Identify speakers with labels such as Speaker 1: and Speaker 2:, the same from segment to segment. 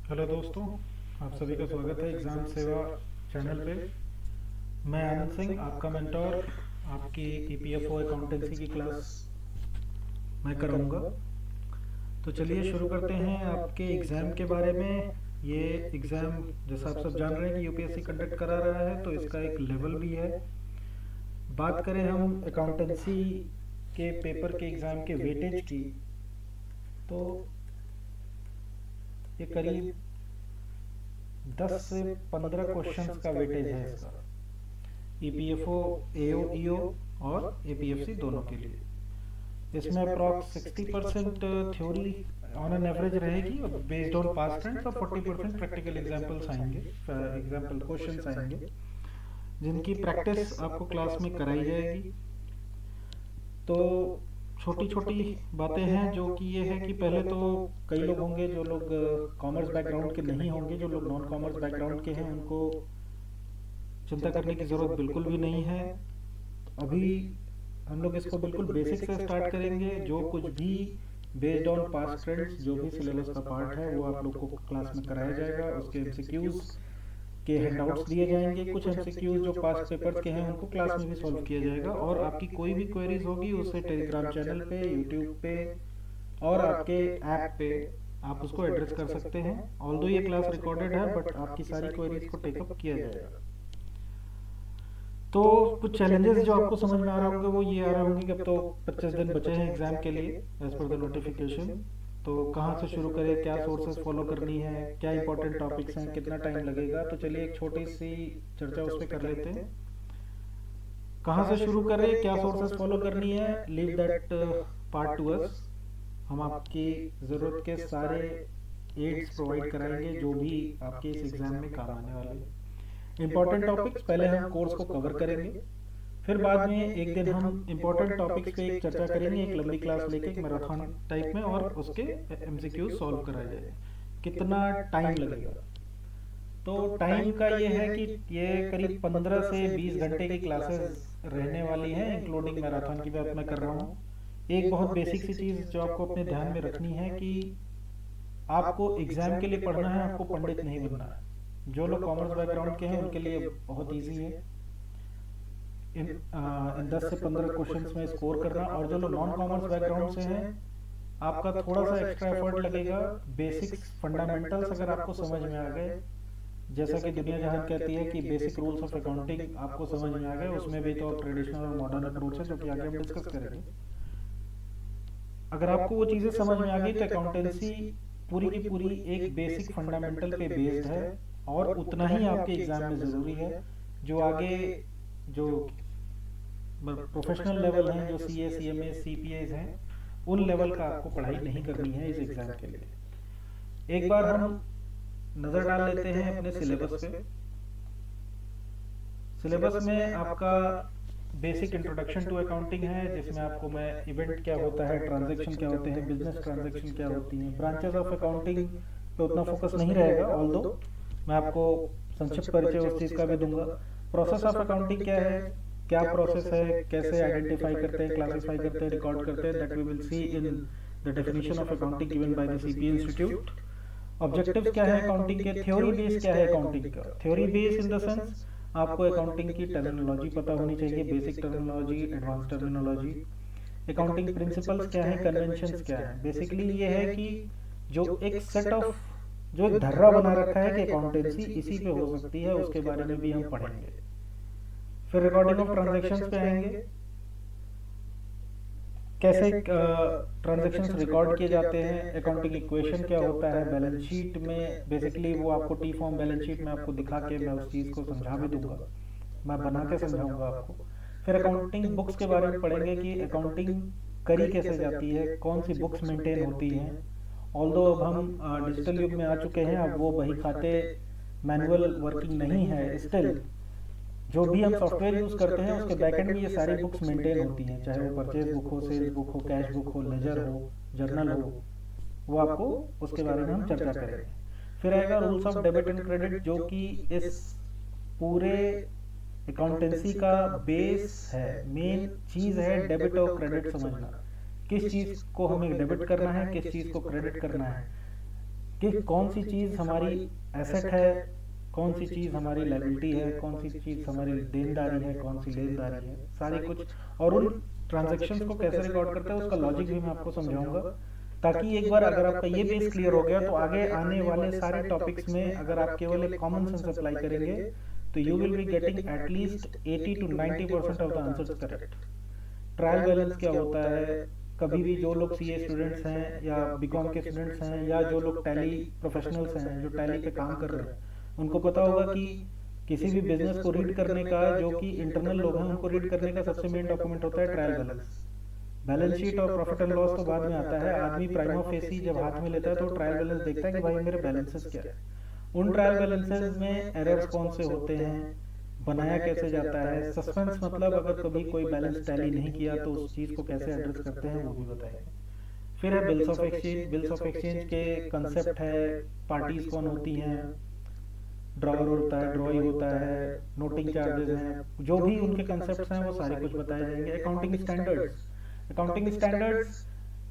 Speaker 1: Hello दोस्तों, आप सभी का स्वागत है एग्ज़ाम सेवा चैनल पे। मैं आनंद सिंह, आपका मेंटोर, आपकी ईपीएफओ अकाउंटेंसी की क्लास मैं कराऊंगा। तो चलिए शुरू करते हैं आपके एग्ज़ाम के बारे में। ये एग्ज़ाम, जैसा आप सब जान रहे हैं कि यूपीएससी कंडक्ट करा रहा है, तो इसका एक लेवल भी है। बात करें हम अकाउंटेंसी के पेपर के एग्ज़ाम के वेटेज की, तो ये करीब 10 से 15 क्वेश्चंस का वेटेज है इसका, ईपीएफओ, एओ, ईओ और एपीएफसी दोनों के लिए। इसमें approx 60% theory on an average रहेगी और बेस्ड ऑन पास्ट ट्रेंड्स, और 40% प्रैक्टिकल एग्जाम्पल्स आएंगे, एग्जाम्पल क्वेश्चंस आएंगे जिनकी प्रैक्टिस आपको क्लास में कराई जाएगी। तो छोटी छोटी बातें हैं जो कि ये है कि पहले तो कई लोग होंगे जो लोग कॉमर्स बैकग्राउंड के नहीं होंगे, जो लोग नॉन कॉमर्स बैकग्राउंड के हैं उनको चिंता करने की ज़रूरत बिल्कुल भी नहीं है। अभी हम लोग इसको बिल्कुल बेसिक से स्टार्ट करेंगे। जो कुछ भी बेस्ड ऑन पास्ट ट्रेंड्स, जो भी सिलेबस का पार्ट है, वो आप लोग को क्लास में कराया जाएगा। उसके एमसीक्यूज के हैंडआउट्स दिए जाएंगे। कुछ एमसीक्यूज जो पास्ट पेपर्स के हैं उनको क्लास में भी सॉल्व किया जाएगा, और आपकी कोई भी क्वेरीज होगी उसे टेलीग्राम चैनल पे, यूट्यूब पे और आपके ऐप पे आप उसको एड्रेस कर सकते हैं। ऑल्दो ये क्लास रिकॉर्डेड है, बट आपकी सारी क्वेरीज को टेकअप किया जाएगा। तो कुछ चैलेंजेस जो आपको समझ में आ रहे होंगे वो ये आ रहे होंगे कि अब तो 25 दिन बचे हैं एग्जाम के लिए एज पर द नोटिफिकेशन। तो कहाँ से शुरू करें, क्या सोर्सेज फॉलो करनी है, क्या इंपॉर्टेंट टॉपिक्स हैं, कितना टाइम लगेगा। तो चलिए एक छोटी सी चर्चा उस पर कर लेते हैं। कहाँ से शुरू करें, क्या सोर्सेज फॉलो करनी है, leave that part to us. हम आपकी ज़रूरत के सारे एड्स प्रोवाइड कराएंगे जो भी आपके इस एग्ज़ाम में काम आने वाले हैं। इंपॉर्टेंट टॉपिक्स पहले हम कोर्स को कवर करेंगे, फिर बाद में एक दिन हम इंपॉर्टेंट टॉपिक्स पे एक चर्चा करेंगे, एक लंबी क्लास लेके, एक मैराथन टाइप में, और उसके एमसीक्यू सॉल्व कराए जाएंगे। कितना टाइम लगेगा, तो टाइम का ये है कि ये करीब 15 से 20 घंटे की क्लासेस रहने वाली हैं, इंक्लूडिंग मैराथन की बात मैं कर रहा हूँ। एक बहुत बेसिक सी चीज़ जो आपको अपने ध्यान में रखनी है कि आपको एग्जाम के लिए पढ़ना है, आपको पंडित नहीं बनना है। जो लोग कॉमर्स बैकग्राउंड के हैं उनके लिए बहुत ईजी है इन 10 से 15 क्वेश्चंस में स्कोर करना, और जो लोग नॉन कॉमर्स बैकग्राउंड से हैं आपका थोड़ा सा एक्स्ट्रा एफर्ट लगेगा। बेसिक्स फंडामेंटल्स अगर आपको समझ में आ गए, जैसा कि दुनिया जहां कहती है कि बेसिक रूल्स ऑफ अकाउंटिंग आपको समझ में आ गए, उसमें भी तो ट्रेडिशनल और मॉडर्न अप्रोच है जो कि आगे हम डिस्कस करेंगे। अगर आपको वो चीज़ें समझ में आ गई तो अकाउंटेंसी पूरी की पूरी एक बेसिक फंडामेंटल पे बेस्ड है, और उतना ही आपके एग्जाम में ज़रूरी है। जो आगे जो प्रोफेशनल लेवल हैं, जो C A, C M A, C P एज हैं, उन लेवल का आपको पढ़ाई नहीं करनी है इस एग्ज़ाम के लिए। एक बार हम नज़र डाल लेते हैं अपने सिलेबस पे। सिलेबस में आपका बेसिक इंट्रोडक्शन टू अकाउंटिंग है, जिसमें आपको मैं इवेंट क्या होता है, ट्रांजैक्शन क्या होते हैं, बिजनेस ट्रांजैक्शन क्या होती हैं, ब्रांचेस ऑफ अकाउंटिंग पे उतना फोकस नहीं रहेगा, ऑल्दो मैं आपको संक्षिप्त परिचय उस चीज़ का भी दूंगा। प्रोसेस ऑफ अकाउंटिंग क्या है, क्या प्रोसेस है, कैसे आइडेंटिफाई करते हैं, क्लासिफाई करते हैं, रिकॉर्ड करते हैं, that we will see in the definition of accounting given by the CPA institute. Objectives क्या है अकाउंटिंग के, थ्योरी बेस क्या है अकाउंटिंग का, theory base in the sense आपको अकाउंटिंग की टर्मिनोलॉजी पता होनी चाहिए, basic terminology, advance terminology. Accounting principles क्या है, कन्वेंशंस क्या है। बेसिकली ये है कि जो एक सेट ऑफ, जो एक धर्रा बना रखा है कि अकाउंटेंसी इसी पे हो सकती है, उसके बारे में भी हम पढ़ेंगे। फिर रिकॉर्डिंग ऑफ ट्रांजैक्शंस पे आएंगे, कैसे ट्रांजैक्शंस रिकॉर्ड किए जाते हैं, अकाउंटिंग इक्वेशन क्या होता है, बैलेंस शीट में बेसिकली वो आपको टी फॉर्म बैलेंस शीट में आपको दिखा के मैं उस चीज़ को समझा भी दूंगा, मैं बना के समझाऊंगा आपको। फिर अकाउंटिंग बुक्स के बारे में पढ़ेंगे कि अकाउंटिंग करी कैसे जाती है, कौन सी बुक्स मेंटेन होती हैं। ऑल्दो अब हम डिजिटल युग में आ चुके हैं, अब वो बही खाते मैनुअल वर्किंग नहीं है, स्टिल जो भी हम सॉफ्टवेयर यूज़ करते हैं उसके बैकएंड में ये सारी बुक्स मेंटेन होती हैं, चाहे वो परचेज बुक हो, सेल्स बुक हो, कैश बुक हो, लेजर हो, जर्नल हो, वो आपको उसके बारे में हम चर्चा करेंगे। फिर आएगा rules of debit and credit, जो कि इस पूरे अकाउंटेंसी का बेस है, मेन चीज़ है डेबिट और क्रेडिट समझना। किस चीज़ को हमें डेबिट करना है, किस चीज़ को क्रेडिट करना है। कि कौन सी चीज़ हमारी एसेट है, कौन सी चीज़ हमारी लायबिलिटी है, कौन सी चीज़ हमारी देनदारी है, कौन सी लेनदारी है, सारी कुछ। और उन ट्रांजेक्शन्स को कैसे रिकॉर्ड करते हैं उसका लॉजिक भी मैं आपको समझाऊंगा, ताकि एक बार अगर आपका ये बेस क्लियर हो गया तो आगे आने वाले सारे टॉपिक्स में अगर आप केवल एक कॉमन सेंस अप्लाई करेंगे तो you will be getting at least 80 to 90% of the answers correct. Trial balance क्या होता है, कभी भी जो लोग सीए स्टूडेंट्स हैं या बीकॉम के स्टूडेंट्स हैं या जो लोग टैली प्रोफेशनल्स हैं जो टैली पे काम कर रहे हैं उनको पता होगा कि किसी भी बिजनेस को रीड करने का, जो कि इंटरनल लोग हैं उनको रीड करने का सबसे मेन डॉक्यूमेंट होता है ट्रायल बैलेंस। बैलेंस शीट और प्रॉफिट एंड लॉस तो बाद में आता है। आदमी प्राइमा फेसी जब हाथ में लेता है तो ट्रायल बैलेंस देखता है कि भाई मेरे बैलेंसेस क्या है। उन ट्रायल बैलेंसेस में एरर्स कौन से होते हैं, बनाया कैसे जाता है, सस्पेंस मतलब अगर कभी कोई बैलेंस टैली नहीं किया तो उस चीज़ को कैसे एड्रेस करते हैं वो भी बताएंगे। फिर है bills of exchange. Bills of exchange के कंसेप्ट है, पार्टीज कौन होती हैं, ड्रॉवर होता है, ड्रॉई होता है, नोटिंग चार्जेस हैं, जो भी उनके कंसेप्ट हैं वो सारे कुछ बताए जाएंगे। Accounting standards. अकाउंटिंग स्टैंडर्ड्स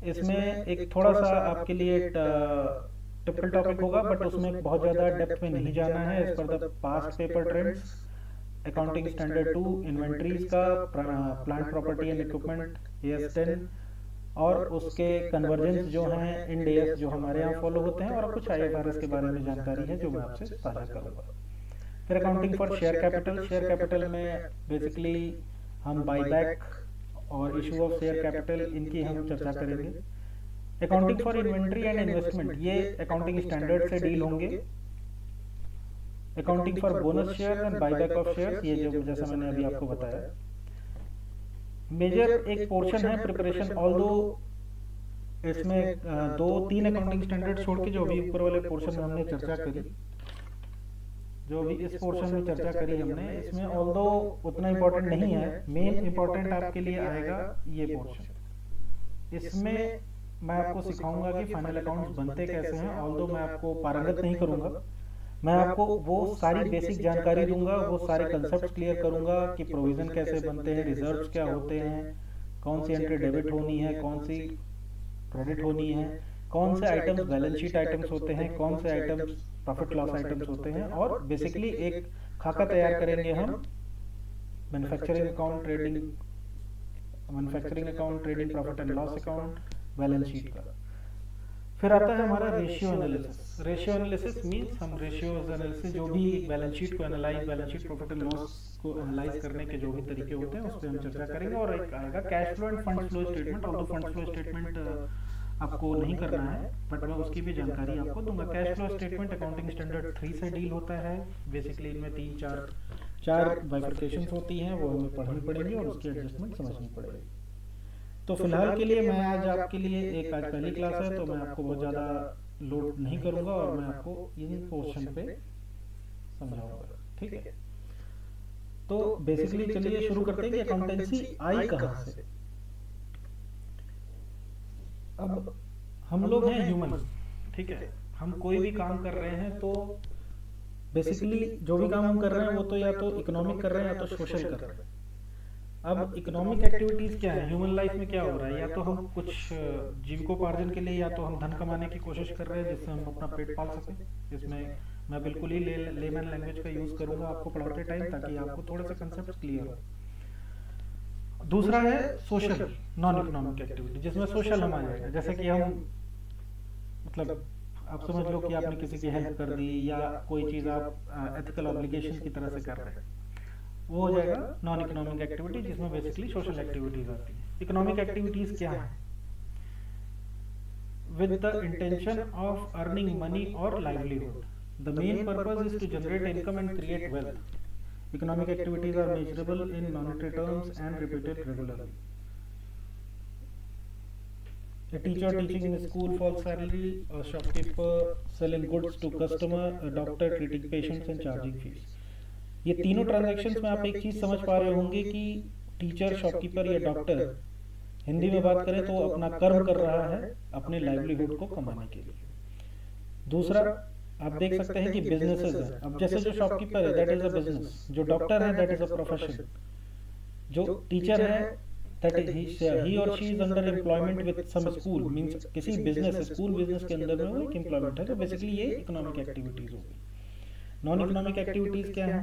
Speaker 1: इसमें एक थोड़ा सा आपके लिए टिपिकल टॉपिक होगा, बट उसमें बहुत ज़्यादा डेप्थ में नहीं जाना है। As per the past paper trends, accounting standard 2 inventories का, plant property and equipment AS10, और उसके कन्वर्जेंस जो हैं इंड AS जो हमारे यहाँ फॉलो होते हैं, और कुछ IFRS के बारे में जानकारी है जो मैं आपसे साझा करूँगा। फिर accounting for share capital. Share capital में बेसिकली हम बाईबैक और इशू ऑफ शेयर कैपिटल इनकी हम चर्चा करेंगे। Accounting for inventory and investment, ये अकाउंटिंग स्टैंडर्ड से डील होंगे। Accounting for bonus share and buyback of share, ये जो जैसा मैंने अभी आपको बताया। मेजर एक पोर्शन है प्रिपरेशन, ऑल्दो इसमें 2-3 अकाउंटिंग स्टैंडर्ड छोड़ के जो भी ऊपर वाले पोर्शन में हमने चर्चा करी, जो भी इस पोर्शन में चर्चा करी हमने, इसमें ऑल्दो उतना इम्पोर्टेंट नहीं है। मेन इम्पोर्टेंट आपके लिए आएगा ये पोर्शन। इसमें मैं आपको सिखाऊंगा कि फाइनल अकाउंट्स बनते कैसे हैं। ऑल्दो मैं आपको पारंगत नहीं करूंगा, मैं आपको वो सारी बेसिक जानकारी दूंगा, वो सारे कंसेप्ट क्लियर करूंगा कि प्रोविजन कैसे बनते हैं, रिजर्व्स क्या होते हैं, कौन सी एंट्री डेबिट होनी है, कौन सी क्रेडिट होनी है, कौन से आइटम्स बैलेंस शीट आइटम्स होते हैं, कौन से आइटम्स प्रॉफिट लॉस आइटम्स होते हैं। और बेसिकली एक खाका तैयार करेंगे हम manufacturing account, trading profit and loss account, balance sheet का। फिर आता है हमारा ratio analysis. Ratio analysis means हम रेशियो एनालिसिस, जो भी बैलेंस शीट को analyse, balance sheet profit and loss को एनालाइज करने के जो भी तरीके होते हैं उस पर हम चर्चा करेंगे। और एक आएगा cash flow end fund flow statement. और तो फंड फ्लो स्टेटमेंट आपको नहीं करना है, बट मैं उसकी भी जानकारी आपको दूंगा। Cash flow statement accounting standard 3 से डील होता है। बेसिकली इनमें 3-4 बाइफरकेशंस होती हैं, वो हमें पढ़नी पड़ेगी और उसकी एडजस्टमेंट समझनी पड़ेगी। तो फिलहाल के लिए मैं आज आपके लिए आज पहली क्लास है तो मैं आपको बहुत ज़्यादा लोड नहीं करूँगा और मैं आपको इन पोर्शन पे समझाऊंगा, ठीक है। तो बेसिकली चलिए शुरू करते हैं कि अकाउंटेंसी आई कहाँ से। अब हम लोग हैं ह्यूमन, ठीक है। हम कोई भी काम कर रहे हैं तो बेसिकली जो भी काम हम कर रहे हैं वो तो या तो इकोनॉमिक कर रहे हैं या तो सोशल कर रहे हैं। अब इकोनॉमिक एक्टिविटीज क्या है, ह्यूमन लाइफ में क्या हो रहा है, या तो हम कुछ जीविकोपार्जन के लिए, या तो हम धन कमाने की कोशिश कर रहे हैं जिससे हम अपना पेट पाल सकें। इसमें मैं बिल्कुल ही लेमैन लैंग्वेज का यूज करूंगा आपको पढ़ाते टाइम, ताकि आपको थोड़े से कंसेप्ट क्लियर हो। दूसरा है सोशल, नॉन इकोनॉमिक एक्टिविटी, जिसमें सोशल हम आ जाएगा। जैसे कि हम मतलब आप समझ लो कि आपने किसी की हेल्प कर दी या कोई चीज़ आप एथिकल ऑब्लिगेशन की तरह से कर रहे हैं, वो हो जाएगा नॉन इकोनॉमिक एक्टिविटी, जिसमें बेसिकली सोशल एक्टिविटीज आती है। इकोनॉमिक एक्टिविटीज क्या है? With the intention of earning money और livelihood, the main purpose is to generate income and create wealth. Economic activities are measurable in monetary terms and repeated regularly. A teacher teaching in a school for salary, a shopkeeper selling goods to customer, a doctor treating patients and charging fees। ये तीनों transactions में आप एक चीज समझ पा रहे होंगे कि टीचर, शॉपकीपर या डॉक्टर, हिंदी में बात करें तो अपना कर्म कर रहा है अपने लाइवलीहुड को कमाने के लिए। दूसरा आप देख सकते हैं कि बिजनेसेस है। अब जैसे जो शॉपकीपर है दैट इज अ बिजनेस, जो डॉक्टर है दैट इज अ प्रोफेशन, जो टीचर है that he or she is under employment with some school, means किसी बिजनेस, स्कूल बिजनेस के अंदर में वो एक एम्प्लॉयमेंट है। तो बेसिकली ये इकोनॉमिक एक्टिविटीज होगी। नॉन इकोनॉमिक एक्टिविटीज क्या है?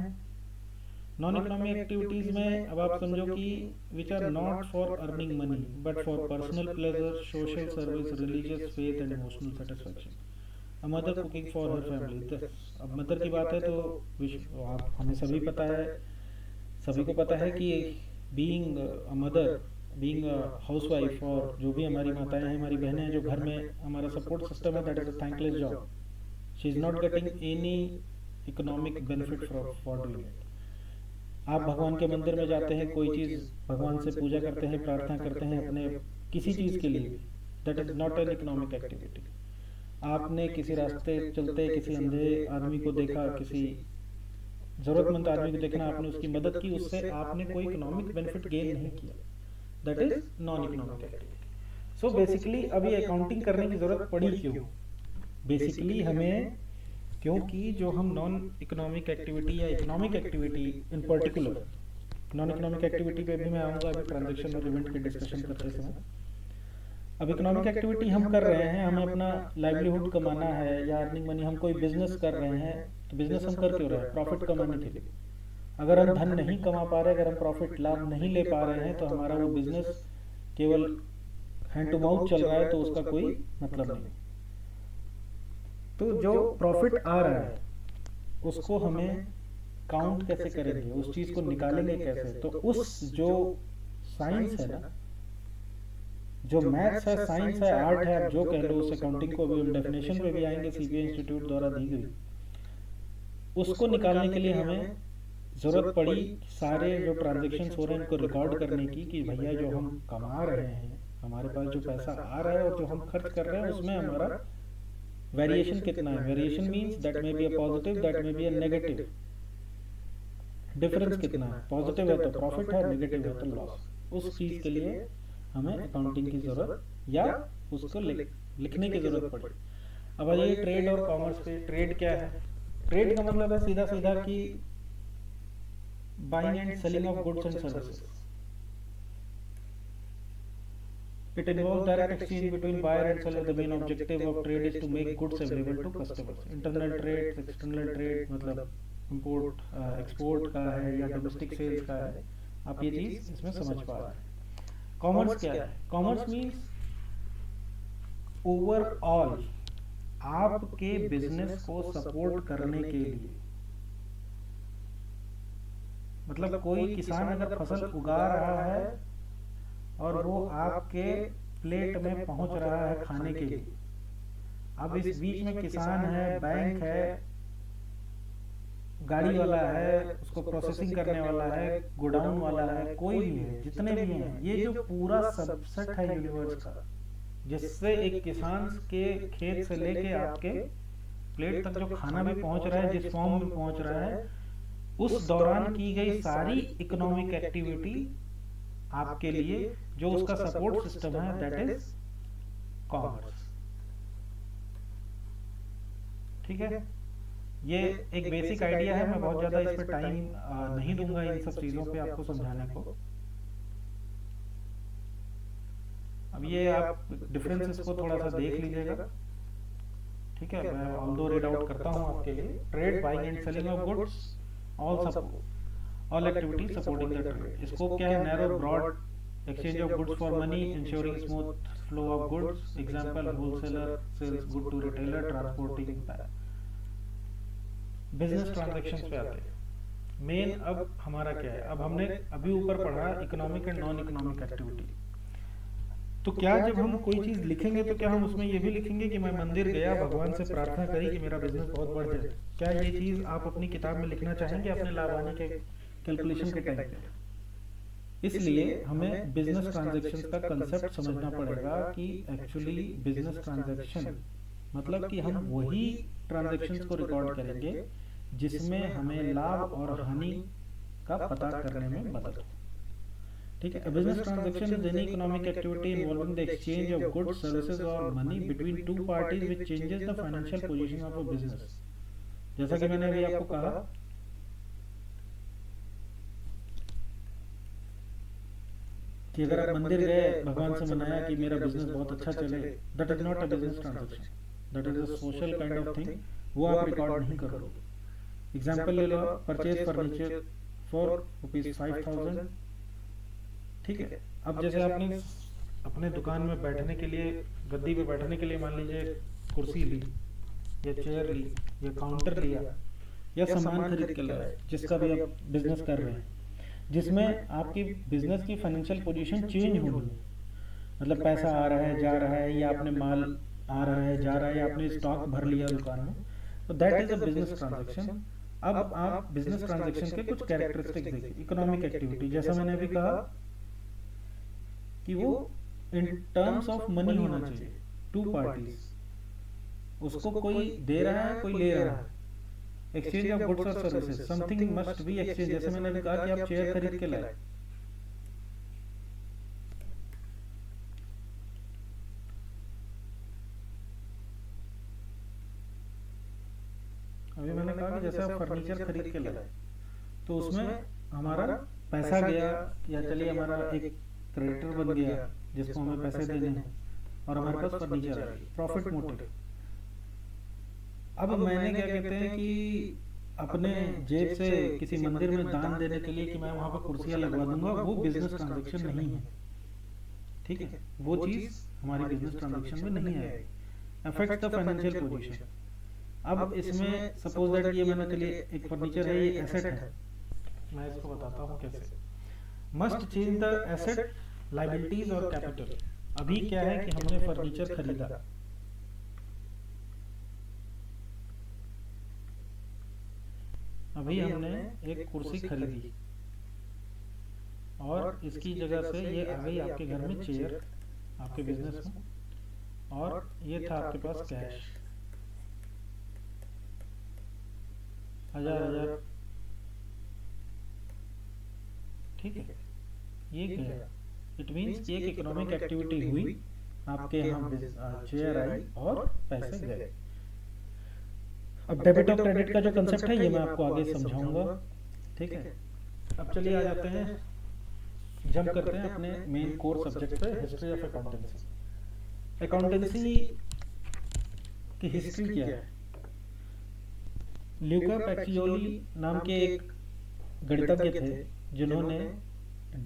Speaker 1: नॉन इकोनॉमिक एक्टिविटीज में अब आप समझो कि which are not for earning money but for personal pleasure, social service, religious faith and emotional satisfaction. A mother cooking for her family. अब mother की बात है तो आप हमें सभी पता है, सभी को पता है कि being a mother, being a housewife, और जो भी हमारी माताएं हैं, हमारी बहनें हैं, जो घर में हमारा सपोर्ट सिस्टम है, that is a thankless job. She is not getting any economic benefit for doing it. आप भगवान के मंदिर में जाते हैं, कोई चीज़ भगवान से पूजा करते हैं, प्रार्थना करते हैं अपने किसी चीज़ के लिए, that is not an economic activity. आपने किसी रास्ते चलते किसी अंधे आदमी को देखा, किसी जरूरतमंद आदमी को देखना, आपने उसकी मदद की, उससे आपने कोई इकोनॉमिक बेनिफिट गेन नहीं किया, that is non economic activity. So basically अभी अकाउंटिंग करने की जरूरत पड़ी क्यों? बेसिकली हमें, क्योंकि जो हम नॉन इकोनॉमिक एक्टिविटी या economic activity in particular, non economic activity पे भी मैं आऊँगा अभी ट्रांजेक्शन और इवेंट की डिस्कशन करते समय। अब इकोनॉमिक एक्टिविटी हम कर रहे हैं, हमें अपना लाइवलीहुड कमाना है या अर्निंग मनी, हम कोई बिजनेस कर रहे हैं, तो बिजनेस हम कर क्यों रहे हैं? प्रॉफिट कमाने के लिए। अगर हम धन नहीं कमा पा रहे, अगर हम प्रॉफिट लाभ नहीं ले पा रहे हैं, तो हमारा वो बिजनेस केवल हैंड टू माउथ चल रहा है, तो उसका कोई मतलब नहीं। तो जो प्रॉफिट आ रहा है उसको हमें काउंट कैसे करेंगे, उस चीज को निकालेंगे कैसे? तो उस जो साइंस है ना, जो मैथ्स है, साइंस है, आर्ट है, आप जो कह लो, उस अकाउंटिंग को अभी हम डेफिनेशन पे भी आएंगे, सीबीआई इंस्टीट्यूट द्वारा दी गई, उसको निकालने के लिए हमें जरूरत पड़ी सारे जो ट्रांजेक्शन हो रहे हैं उनको रिकॉर्ड करने की, कि भैया जो हम कमा रहे हैं, हमारे पास जो पैसा आ रहा है और जो हम खर्च कर रहे हैं, उसमें हमारा वेरिएशन कितना है। Variation means that may be a positive, that may be a negative. Difference कितना है? पॉजिटिव है तो प्रॉफिट है, नेगेटिव है तो लॉस। उस चीज के लिए हमें अकाउंटिंग की जरूरत या उसको लिखने की जरूरत पड़ी। अब आइए ट्रेड और कॉमर्स पे। ट्रेड क्या है? ट्रेड का मतलब है सीधा सीधा कि buying and selling of goods and services. It involves direct exchange between buyer and seller. The main objective of trade is to make goods available to customers. Internal trade, external trade मतलब import, export का है या domestic sales का है, आप ये चीज इसमें समझ पा रहे हैं। कॉमर्स क्या है? कॉमर्स मीन्स ओवरऑल आपके बिजनेस को सपोर्ट करने के लिए, मतलब कोई किसान अगर फसल उगा रहा है और वो आपके प्लेट में पहुंच रहा है खाने के लिए, अब इस बीच में किसान है, बैंक है, गाड़ी वाला है, उसको प्रोसेसिंग करने वाला है, गोडाउन वाला है, कोई भी है, जितने भी हैं, ये जो पूरा सबसेट है यूनिवर्स का, जिससे एक किसान के खेत से लेके आपके प्लेट तक जो खाना भी पहुंच रहा है, जिस फॉर्म में पहुंच रहा है, उस दौरान की गई सारी इकोनॉमिक एक्टिविटी आपके लिए जो उसका सपोर्ट सिस्टम है, दैट इज कॉमर्स। ठीक है, ये एक बेसिक आइडिया है, मैं बहुत ज्यादा इस पे टाइम नहीं दूंगा इन सब चीजों पे आपको समझाने को। अब ये आप डिफरेंसेस को थोड़ा सा देख लीजिएगा। ठीक है, मैं ऑल्दो रीड आउट करता हूं आपके लिए। Trade, buying and selling of goods, all activities supporting the trade. Scope क्या है? Narrow, broad, exchange of goods for money, ensuring smooth flow of goods. Example, wholesaler sells good to retailer, transporting business transactions पे आते हैं। Main अब हमारा क्या है? अब हमने अभी ऊपर पढ़ा economic and non economic activity. तो क्या जब हम कोई चीज लिखेंगे तो क्या हम उसमें ये भी लिखेंगे कि मैं मंदिर गया, भगवान से प्रार्थना करी कि मेरा बिजनेस बहुत बढ़ जाए? क्या ये चीज आप अपनी किताब में लिखना चाहेंगे अपने लाभ आने के कैलकुलेशन के टाइम पे? इसलिए हमें बिजनेस ट्रांजैक्शंस का कंसेप्ट समझना पड़ेगा कि एक्चुअली बिजनेस ट्रांजैक्शन मतलब कि हम वही ट्रांजैक्शंस को रिकॉर्ड करेंगे जिसमें हमें लाभ और हानि का पता करने में मदद हो। ठीक है, business transaction is any economic activity involving the exchange of goods, services और money between two parties which changes the financial position of a business. जैसा कि मैंने अभी आपको कहा कि अगर आप मंदिर गए, भगवान से मनाया कि मेरा बिजनेस बहुत अच्छा चले, that is not a business transaction, that is a social kind of thing, वो आप रिकॉर्ड नहीं करोगे। एग्जाम्पल ले लो, परचेज फर्नीचर फॉर ₹5,000, ठीक है। अब जैसे आपने अपने दुकान में बैठने के लिए, गद्दी पे बैठने के लिए मान लीजिए कुर्सी ली या चेयर ली या काउंटर लिया या सामान खरीद के लाए, जिसका भी आप बिजनेस कर रहे हैं, जिसमें आपकी बिजनेस की फाइनेंशियल पोजीशन चेंज हो रही है, मतलब पैसा आ रहा है जा रहा है, या आपने माल आ रहा है जा रहा है, या आपने स्टॉक भर लिया दुकान में, तो that is a business transaction. अब आप बिजनेस ट्रांजेक्शन के कुछ कैरेक्टरिस्टिक देखिए। इकोनॉमिक एक्टिविटी, जैसा मैंने अभी कहा कि वो इन टर्म्स ऑफ मनी होना चाहिए, टू पार्टीज, उसको कोई दे रहा है कोई ले रहा है, एक्सचेंज ऑफ गुड्स और services, something must be exchange. जैसे मैंने अभी कहा कि आप चेयर खरीद के लाए, अभी मैंने कहा कि जैसे आप फर्नीचर खरीद के लाए, तो उसमें हमारा पैसा गया, या चलिए हमारा एक क्रेडिटर बन गया जिसको हमें पैसे देने हैं, और हमारे पास फर्नीचर आ गई, प्रॉफिट मोटिव। अब मैंने क्या कहते हैं कि अपने जेब से किसी मंदिर में दान देने के लिए कि मैं वहां पर कुर्सियां लगवा दूंगा, वो बिजनेस ट्रांजेक्शन नहीं है, ठीक है। वो चीज हमारी बिजनेस ट्रांजेक्शन में नहीं आएगी, अफेक्ट द फाइनेंशियल पोजीशन। अब इसमें सपोज दैट ये मैंने, चलिए एक फर्नीचर है, ये एसेट है, मैं इसको बताता हूँ कैसे। Must change the asset, liabilities और कैपिटल। अभी क्या है कि हमने फर्नीचर खरीदा, अभी हमने एक कुर्सी खरीदी और इसकी जगह से ये आ गई आपके घर में चेयर, आपके बिजनेस में, और ये था आपके पास कैश, 1000, ठीक है, ये गया। इट मीन्स एक इकोनॉमिक एक्टिविटी हुई, आपके यहाँ चेयर आई और पैसे गए। अब डेबिट और क्रेडिट का जो कंसेप्ट है ये मैं आपको आगे समझाऊंगा, ठीक है। अब चलिए आ जाते हैं, जंप करते हैं अपने मेन कोर सब्जेक्ट पे, हिस्ट्री ऑफ अकाउंटेंसी। अकाउंटेंसी की हिस्ट्री क्या है? ल्यूका पैक्सियोली नाम के एक गणितज्ञ थे जिन्होंने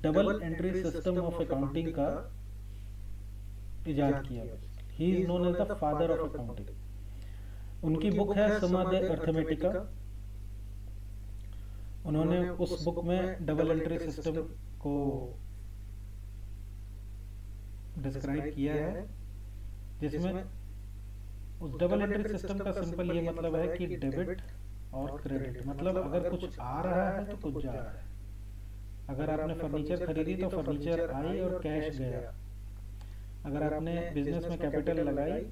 Speaker 1: double entry system of accounting का इजाद किया। He is known as the father of accounting. उनकी बुक है समा द अर्थमेटिका। उन्होंने उस बुक में डबल एंट्री सिस्टम को डिस्क्राइब किया है, जिसमें उस डबल एंट्री सिस्टम का सिंपल ये मतलब है कि डेबिट और क्रेडिट, मतलब अगर कुछ आ रहा है तो कुछ जा रहा है। अगर आपने फर्नीचर खरीदी तो फर्नीचर आई और कैश गया। अगर आपने बिजनेस में कैपिटल लगाई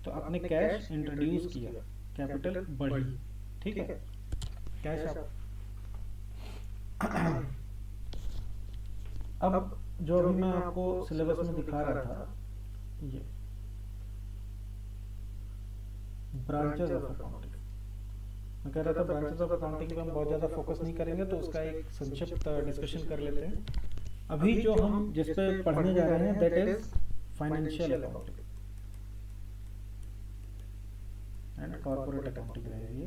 Speaker 1: तो आपने कैश इंट्रोड्यूस किया, कैपिटल बढ़ी, ठीक है। कैश आप अब जो अभी मैं आपको सिलेबस में दिखा रहा था, ये ब्रांचेस ऑफ अकाउंटिंग, मैं कह रहा था ब्रांचेस ऑफ अकाउंटिंग पे हम बहुत ज़्यादा फोकस नहीं करेंगे, तो उसका एक संक्षिप्त डिस्कशन कर लेते हैं। अभी जो हम जिस पे पढ़ने जा रहे हैं that is financial accounting and corporate accounting रहेगी,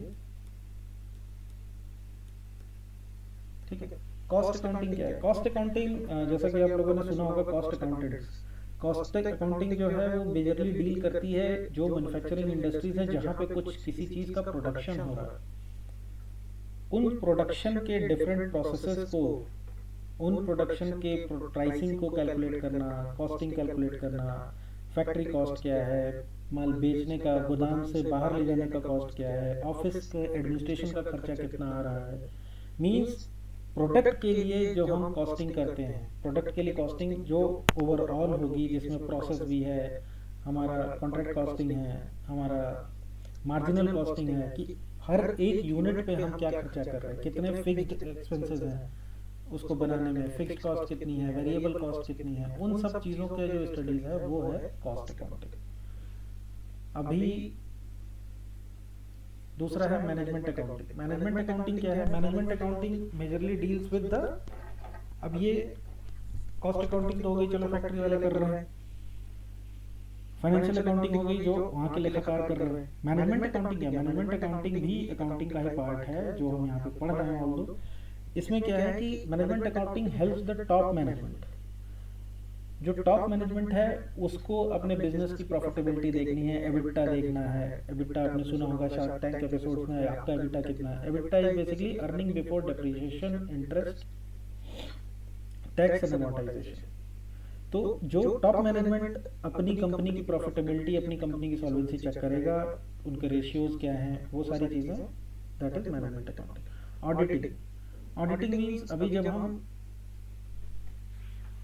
Speaker 1: ठीक है। कॉस्ट अकाउंटिंग क्या है? कॉस्ट अकाउंटिंग जैसा कि आप लोगों ने सुना होगा, कॉस्ट अकाउंटेंट्स। कॉस्ट अकाउंटिंग जो है वो मेजरली डील करती है जो मैन्युफैक्चरिंग इंडस्ट्रीज है जहाँ पे कुछ किसी चीज का प्रोडक्शन हो रहा है, उन प्रोडक्शन के डिफरेंट प्रोसेसेस को, उन प्रोडक्शन के प्राइसिंग को कैलकुलेट करना, कॉस्टिंग कैलकुलेट करना, फैक्ट्री कॉस्ट क्या है, माल बेचने का, गोदाम से बाहर ले जाने का कॉस्ट क्या है, ऑफिस के एडमिनिस्ट्रेशन का खर्चा कितना आ रहा है। मींस प्रोडक्ट के लिए जो हम कॉस्टिंग करते हैं, प्रोडक्ट के लिए कॉस्टिंग जो ओवरऑल होगी, जिसमें प्रोसेस भी है, हमारा कॉन्ट्रैक्ट कॉस्टिंग है, हमारा मार्जिनल कॉस्टिंग है कि हर एक यूनिट पे हम क्या खर्चा कर रहे हैं, कितने फिक्स्ड एक्सपेंसेस हैं उसको बनाने में, फिक्स्ड कॉस्ट कितनी है, वेरिएबल कॉस्ट कितनी है, उन सब चीज़ों के जो स्टडीज है वो है कॉस्ट अकाउंटिंग। अभी दूसरा है मैनेजमेंट अकाउंटिंग। मैनेजमेंट अकाउंटिंग क्या है? Management accounting majorly deals with the, अब ये कॉस्ट अकाउंटिंग तो हो गई, चलो फैक्ट्री वाले कर रहे हैं। फाइनेंशियल अकाउंटिंग हो गई जो वहाँ के लेखाकार कर रहे हैं। मैनेजमेंट अकाउंटिंग है, मैनेजमेंट अकाउंटिंग भी अकाउंटिंग का ही पार्ट है जो हम यहाँ पे पढ़ रहे हैं। ऑल्दो इसमें क्या है कि management accounting helps the top management. जो टॉप मैनेजमेंट है उसको अपने बिजनेस की प्रॉफिटेबिलिटी देखनी है, एबिटा देखना है। एबिटा आपने सुना होगा शार्क टैंक एपिसोड्स में, आपका एबिटा कितना है। EBITDA is basically earning before depreciation, interest, tax and amortisation. तो जो टॉप मैनेजमेंट अपनी कंपनी की प्रॉफिटेबिलिटी, अपनी कंपनी की सॉल्वेंसी चेक करेगा, उनके रेशियोज क्या हैं, वो सारी चीज़ें, that is management accounting. Auditing, auditing means अभी जब हम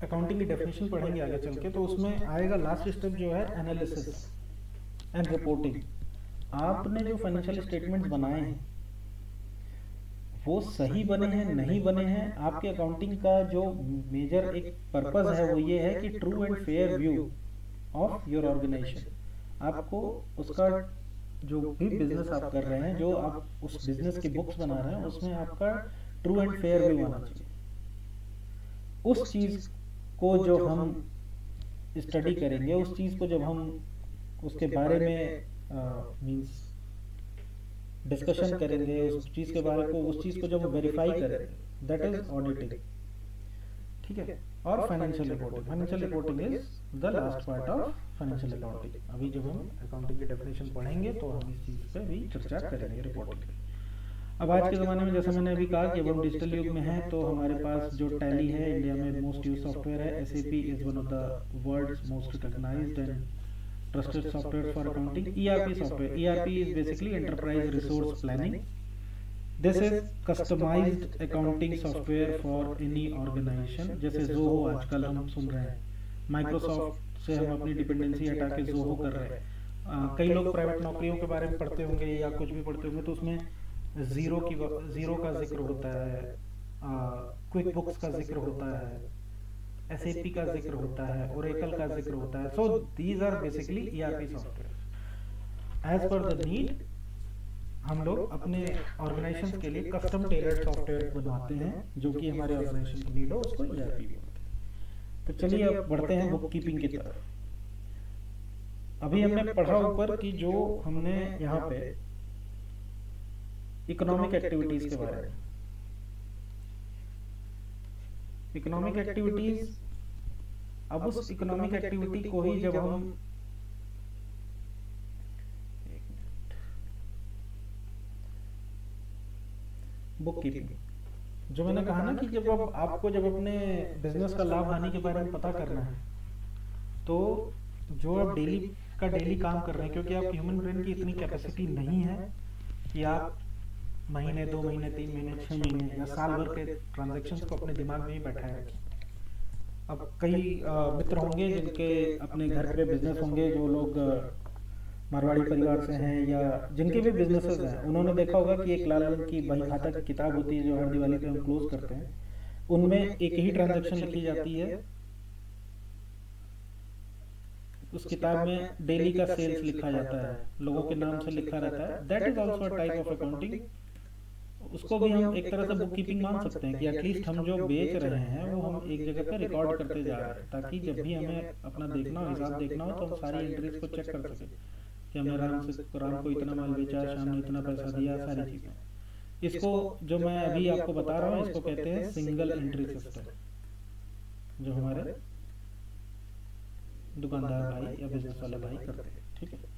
Speaker 1: अकाउंटिंग की डेफिनेशन पढ़ेंगे आगे चल के, तो उसमें आएगा लास्ट स्टेप जो है एनालिसिस एंड रिपोर्टिंग। आपने जो फाइनेंशियल स्टेटमेंट्स बनाए हैं वो सही बने हैं नहीं बने हैं, आपके अकाउंटिंग का जो मेजर एक पर्पस है वो ये है कि true and fair view of your organisation. आपको उसका जो भी बिजनेस आप कर रहे हैं, जो आप उस बिजनेस की बुक्स बना रहे हैं, उसमें आपका ट्रू एंड फेयर व्यू आना चाहिए। उस चीज को जो हम स्टडी करेंगे, उस चीज को जब हम उसके बारे में मींस डिस्कशन करेंगे, उस चीज के बारे को, उस चीज को जब वेरीफाई करेंगे, दैट इज ऑडिटिंग। ठीक है। और financial reporting, financial reporting is the last part of financial accounting. अभी जब हम अकाउंटिंग की डेफिनेशन पढ़ेंगे तो हम इस चीज पे भी चर्चा करेंगे, रिपोर्टिंग की। अब आज के ज़माने में जैसा मैंने अभी कहा कि अब हम डिजिटल युग में हैं, तो हमारे पास जो टैली है इंडिया में मोस्ट यूज सॉफ्टवेयर है। SAP is one of the world's most recognised and trusted software for accounting. ERP software, ERP is basically enterprise resource planning. This is customised accounting software for any organisation. जैसे जोहो आजकल हम सुन रहे हैं, Microsoft से हम अपनी dependency हटा के जोहो कर रहे हैं। कई लोग प्राइवेट नौकरियों के बारे में पढ़ते होंगे या कुछ भी पढ़ते होंगे, तो उसमें जीरो का जिक्र होता है, क्विक बुक्स का जिक्र होता है, एसएपी का जिक्र होता है, ओरेकल का जिक्र होता है। So these are basically ERP software. As per the need हम लोग अपने ऑर्गेनाइजेशन के लिए कस्टम टेलर्ड सॉफ्टवेयर बनवाते हैं जो कि हमारे ऑर्गेनाइजेशन की नीड हो, उसको ईआरपी बोलते हैं। तो चलिए अब बढ़ते हैं बुक कीपिंग की तरफ। अभी हमने पढ़ा ऊपर कि जो हमने यहाँ पे इकोनॉमिक एक्टिविटीज के बारे में, इकोनॉमिक एक्टिविटीज, अब उस इकोनॉमिक एक्टिविटी को ही जब हम बुक कीपिंग, जो मैंने कहा ना कि जब अब आपको जब अपने बिजनेस का लाभ हानि के बारे में पता करना है, तो जो आप डेली का डेली काम कर रहे हैं, क्योंकि आप ह्यूमन ब्रेन की इतनी कैपेसिटी नहीं है कि आप महीने 2 महीने 3 महीने 6 महीने या साल भर के ट्रांजैक्शंस को अपने दिमाग में ही बैठाए रखें। अब कई मित्र होंगे जिनके अपने घर पे बिजनेस होंगे, जो लोग मारवाड़ी परिवार से हैं या जिनके भी बिजनेसेस हैं, उन्होंने देखा होगा कि एक लाल रंग की बही खाता की किताब होती है जो हर दिवाली पे हम क्लोज करते हैं। उनमें एक ही ट्रांजैक्शन लिखी जाती है, उस किताब में डेली का सेल्स लिखा जाता है, लोगों के नाम से लिखा रहता है। That is also a type of accounting. उसको भी हम एक तरह से बुक कीपिंग मान सकते हैं कि एटलीस्ट हम जो बेच रहे हैं वो हम एक जगह पर रिकॉर्ड करते जा रहे हैं, ताकि जब भी हमें अपना देखना हो, हिसाब देखना हो, तो हम सारी एंट्रीज को चेक कर सकें कि हमने राम को इतना माल बेचा, शाम ने इतना पैसा दिया, सारी चीज़ें। इसको जो मैं अभी आपको बता रहा हूँ, इसको कहते हैं सिंगल एंट्री सिस्टम, जो हमारे दुकानदार भाई या बिजनेस वाले भाई करते हैं। ठीक है।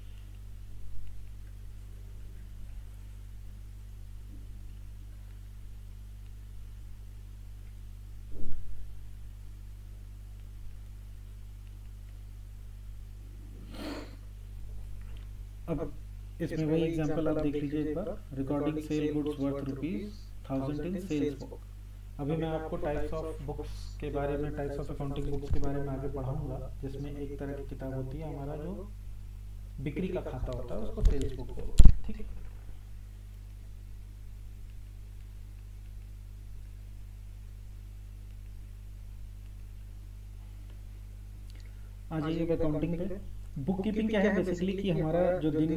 Speaker 1: अब इसमें वही एग्जांपल आप देख लीजिए एक बार, रिकॉर्डिंग सेल गुड्स वर्थ ₹1000 इन सेल्स बुक। अभी मैं आपको टाइप्स ऑफ बुक्स के बारे में, टाइप्स ऑफ अकाउंटिंग बुक्स के बारे में आगे पढ़ाऊंगा, जिसमें एक तरह की किताब होती है हमारा जो बिक्री का खाता होता है, उसको सेल्स बुक बोलते हैं। ठीक है। आ जाइए अकाउंटिंग पे। बुक कीपिंग क्या है बेसिकली कि हमारा जो दिन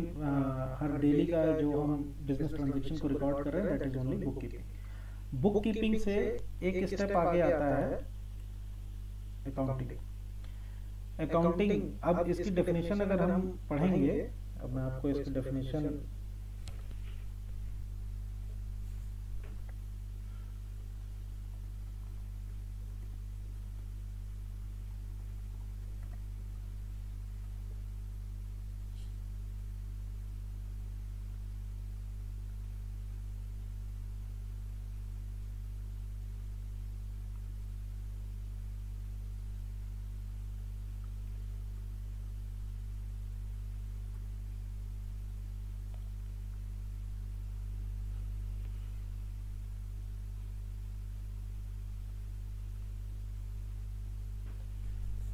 Speaker 1: हर डेली का जो हम बिजनेस ट्रांजैक्शन को रिकॉर्ड कर रहे हैं, that is only book keeping. Book keeping से एक स्टेप आगे आता है अकाउंटिंग। अकाउंटिंग, अब इसकी डेफिनेशन अगर हम पढ़ेंगे, अब मैं आपको इसकी डेफिनेशन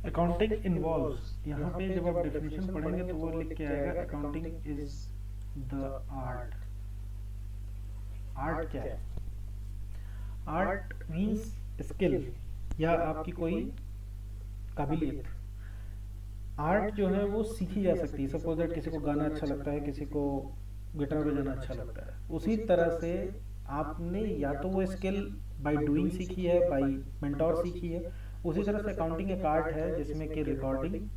Speaker 1: अकाउंटिंग इन्वॉल्व्स, यहाँ पे जब आप डेफिनेशन पढ़ेंगे तो वो लिख के आएगा accounting is the art. Art क्या है? आर्ट मीन्स स्किल या आपकी कोई काबिलियत। आर्ट जो है वो सीखी जा सकती है। सपोज दैट किसी को गाना अच्छा लगता है, किसी को गिटार बजाना अच्छा लगता है, उसी तरह से आपने या तो वो स्किल बाय डूइंग सीखी है, बाय मेंटोर सीखी है। उसी तरह से अकाउंटिंग एक आर्ट है जिसमें कि recording,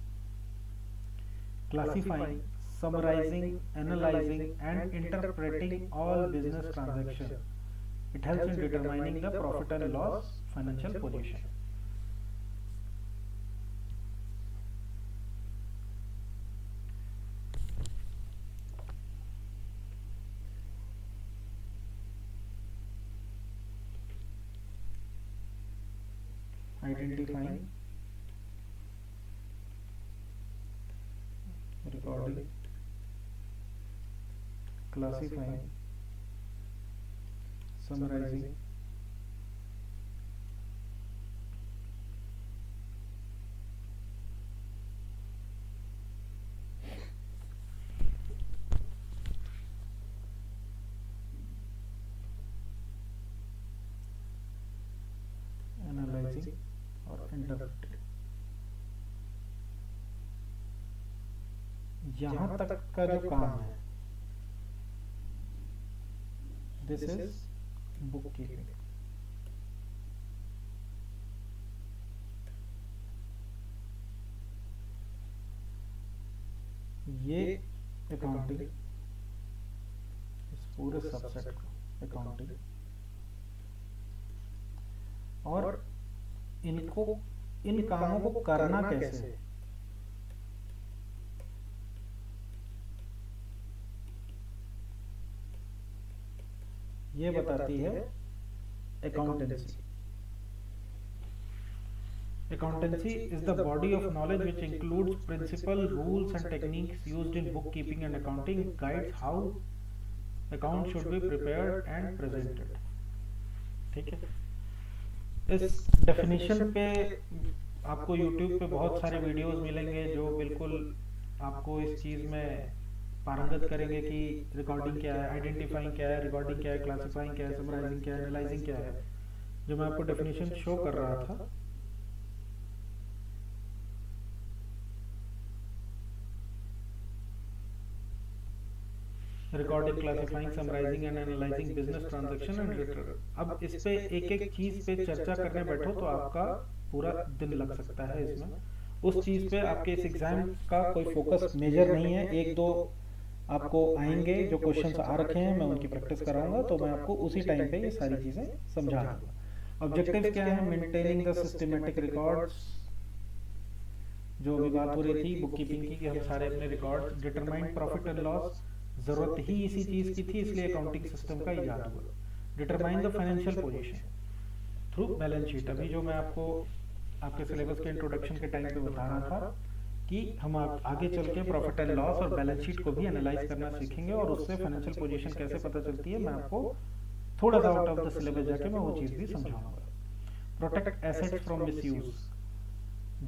Speaker 1: classifying, summarising, analysing and interpreting all business transaction. It helps in determining the profit and loss financial position. Identifying, recording, classifying, summarizing, analyzing और इंटरप्रेटिंग। यहां तक का जो काम है, दिस इज बुक कीपिंग। ये अकाउंटिंग, इस पूरे सबसेट को अकाउंटिंग, और इनको, इन कामों को करना कैसे, ये बताती है accountancy. Accountancy is the body of knowledge which includes principles, rules and techniques used in bookkeeping and accounting, guides how accounts should be prepared and presented। ठीक है, इस डेफिनेशन पे आपको YouTube पे बहुत सारे वीडियोस मिलेंगे जो बिल्कुल आपको इस चीज़ में पारंगत करेंगे कि रिकॉर्डिंग क्या है, आइडेंटिफाइंग क्या है, रिकॉर्डिंग क्या है, क्लासिफाइंग क्या है, समराइजिंग क्या है, एनालाइजिंग क्या है, जो मैं आपको डेफिनेशन शो कर रहा था। Recording, classifying, summarising and analysing business transaction and return. अब इस पे एक एक चीज पे चर्चा करने बैठो तो आपका पूरा दिन लग सकता है इसमें। उस चीज पे आपके इस एग्जाम का कोई फोकस मेजर नहीं है। एक दो आपको आएंगे जो क्वेश्चंस आ रखे हैं, मैं उनकी प्रैक्टिस कराऊंगा, तो मैं आपको उसी टाइम पे ये सारी चीजें समझा दूंगा। ऑब्जेक्टिव्स क्या है? मेंटेनिंग द सिस्टमेटिक रिकॉर्ड्स, जो अभी बात हो रही थी बुक कीपिंग की, कि हम सारे अपने record, determine profit and loss, जरूरत ही इसी चीज की थी इसलिए अकाउंटिंग सिस्टम का इजाद हुआ। Determine the financial position through balance sheet. अभी जो मैं आपको आपके सिलेबस के इंट्रोडक्शन के टाइम पे बता रहा था कि हम आगे चल के प्रॉफिट एंड लॉस और बैलेंस शीट को भी एनालाइज करना सीखेंगे और उससे फाइनेंशियल पोजीशन कैसे पता चलती है मैं आपको थोड़ा सा आउट ऑफ द सिलेबस जाके मैं वो चीज भी समझाऊंगा। Protect assets from misuse.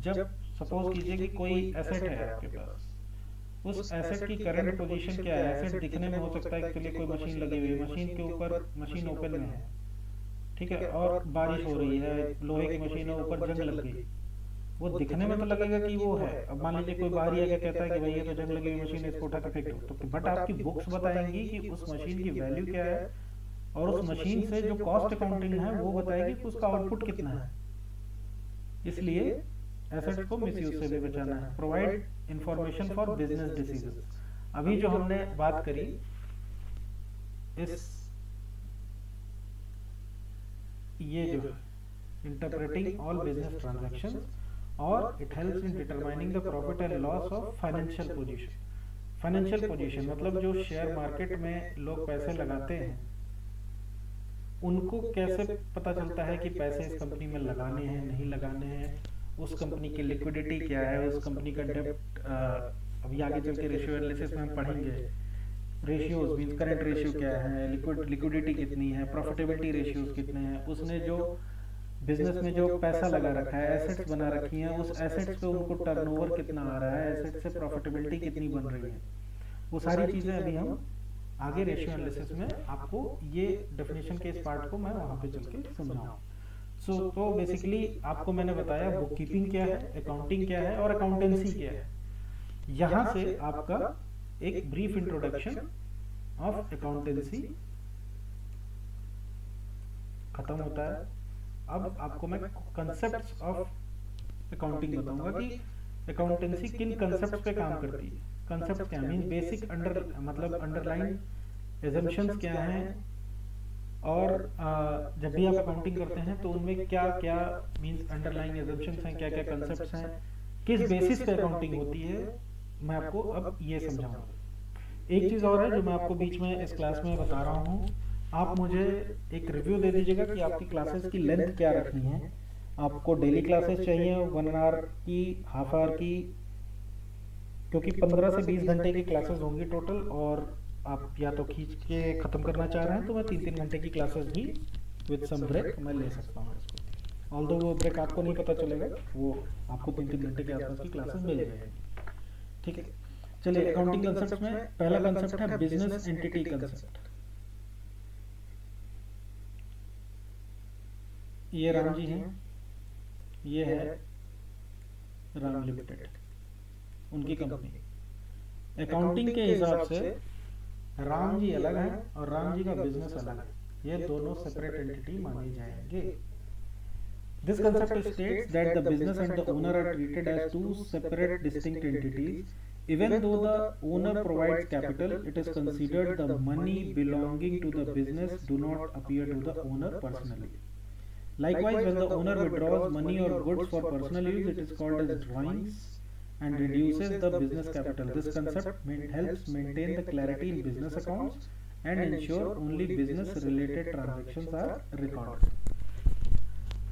Speaker 1: जब सपोज कीजिए कि कोई एसेट है आपके पास, उस एसेट की करंट पोजीशन क्या है? एसेट दिखने में हो सकता है एक्चुअली कोई मशीन लगी हुई है, मशीन के ऊपर, मशीन ओपन में है, ठीक है, और बारिश हो रही है, लोहे की मशीन है, ऊपर जंग लग गई, वो दिखने में तो लगेगा कि वो है। अब मान लीजिए कोई बाहर आके कहता है कि भाई ये तो जंग लगी हुई मशीन है, इसको उठा के फेंक दो, तो बट आपकी बुक्स बताएंगी कि उस मशीन की वैल्यू क्या है और उस मशीन से जो कॉस्ट अकाउंटिंग है वो बताएगी कि उसका आउटपुट कितना है। इसलिए एसेट्स को मिसयूज से भी बचाना है। Provide information for business decisions, अभी जो हमने बात करी इस ये जो इंटरप्रेटिंग ऑल बिजनेस ट्रांजैक्शंस, और it helps in determining the profit and loss of financial position. Financial position मतलब जो शेयर मार्केट में लोग पैसे लगाते हैं उनको कैसे पता चलता है कि पैसे इस कंपनी में लगाने हैं नहीं लगाने हैं, उस कंपनी की लिक्विडिटी क्या है, उस कंपनी का डेब्ट, अभी आगे चल के रेशियो एनालिसिस में हम पढ़ेंगे, रेशियोज मींस करंट रेशियो क्या है, लिक्विडिटी कितनी है, प्रॉफिटेबिलिटी रेशियोज कितने हैं, उसने जो बिजनेस में जो पैसा लगा रखा है, एसेट्स बना रखी हैं, उस एसेट्स पे उनको टर्नओवर कितना आ रहा है, एसेट से प्रॉफिटेबिलिटी कितनी बन रही है, वो सारी चीजें अभी हम आगे रेशियो एनालिसिस में आपको ये डेफिनेशन के इस पार्ट को मैं वहां पे चल के समझाऊंगा। तो बेसिकली आपको मैंने बताया बुक कीपिंग क्या है, अकाउंटिंग क्या है और अकाउंटेंसी क्या है। यहां से आपका एक ब्रीफ इंट्रोडक्शन ऑफ अकाउंटेंसी खत्म होता है। अब आपको मैं कंसेप्ट्स ऑफ अकाउंटिंग बताऊंगा कि अकाउंटेंसी किन कंसेप्ट्स पे काम करती है। कंसेप्ट क्या मीन बेसिक मतलब अंडरलाइन एजम्पशंस क्या हैं, और जब भी आप अकाउंटिंग करते हैं तो उनमें क्या क्या मींस अंडरलाइन एजम्पशंस हैं, क्या क्या कंसेप्ट्स हैं, किस बेसिस पे अकाउंटिंग होती है, मैं आपको अब ये समझाऊंगा। एक चीज और है जो मैं आपको बीच में इस क्लास में बता रहा हूँ, आप मुझे एक रिव्यू दे दीजिएगा कि आपकी क्लासेस की लेंथ क्या रखनी है। आपको डेली क्लासेस चाहिए 1 आवर की, हाफ आवर की, क्योंकि 15 से 20 घंटे की क्लासेस होंगी टोटल, और आप या तो खींच के खत्म करना चाह रहे हैं तो मैं 3-3 घंटे की क्लासेस भी विद सम ब्रेक मैं ले सकता हूँ इसको। ऑल्दो वो ब्रेक आपको नहीं पता चलेगा, वो आपको 3-3 घंटे के आसपास की क्लासेस मिल जाएगी। ठीक है, चलिए अकाउंटिंग कंसेप्ट में पहला कंसेप्ट है बिजनेस एंटिटी कंसेप्ट। ये राम जी हैं, ये है राम लिमिटेड, उनकी कंपनी। अकाउंटिंग के हिसाब से राम जी अलग है और राम जी का बिजनेस अलग है, ये दोनों सेपरेट एंटिटी माने जाएंगे। This concept states that the business and the owner are treated as two separate distinct entities. Even though the owner provides capital, it is considered the money belonging to the business do not appear to the owner personally. Likewise, when the owner withdraws money or goods for personal use, it is called as drawings and reduces the business capital. This concept helps maintain the clarity in business accounts and ensure only business related transactions are recorded.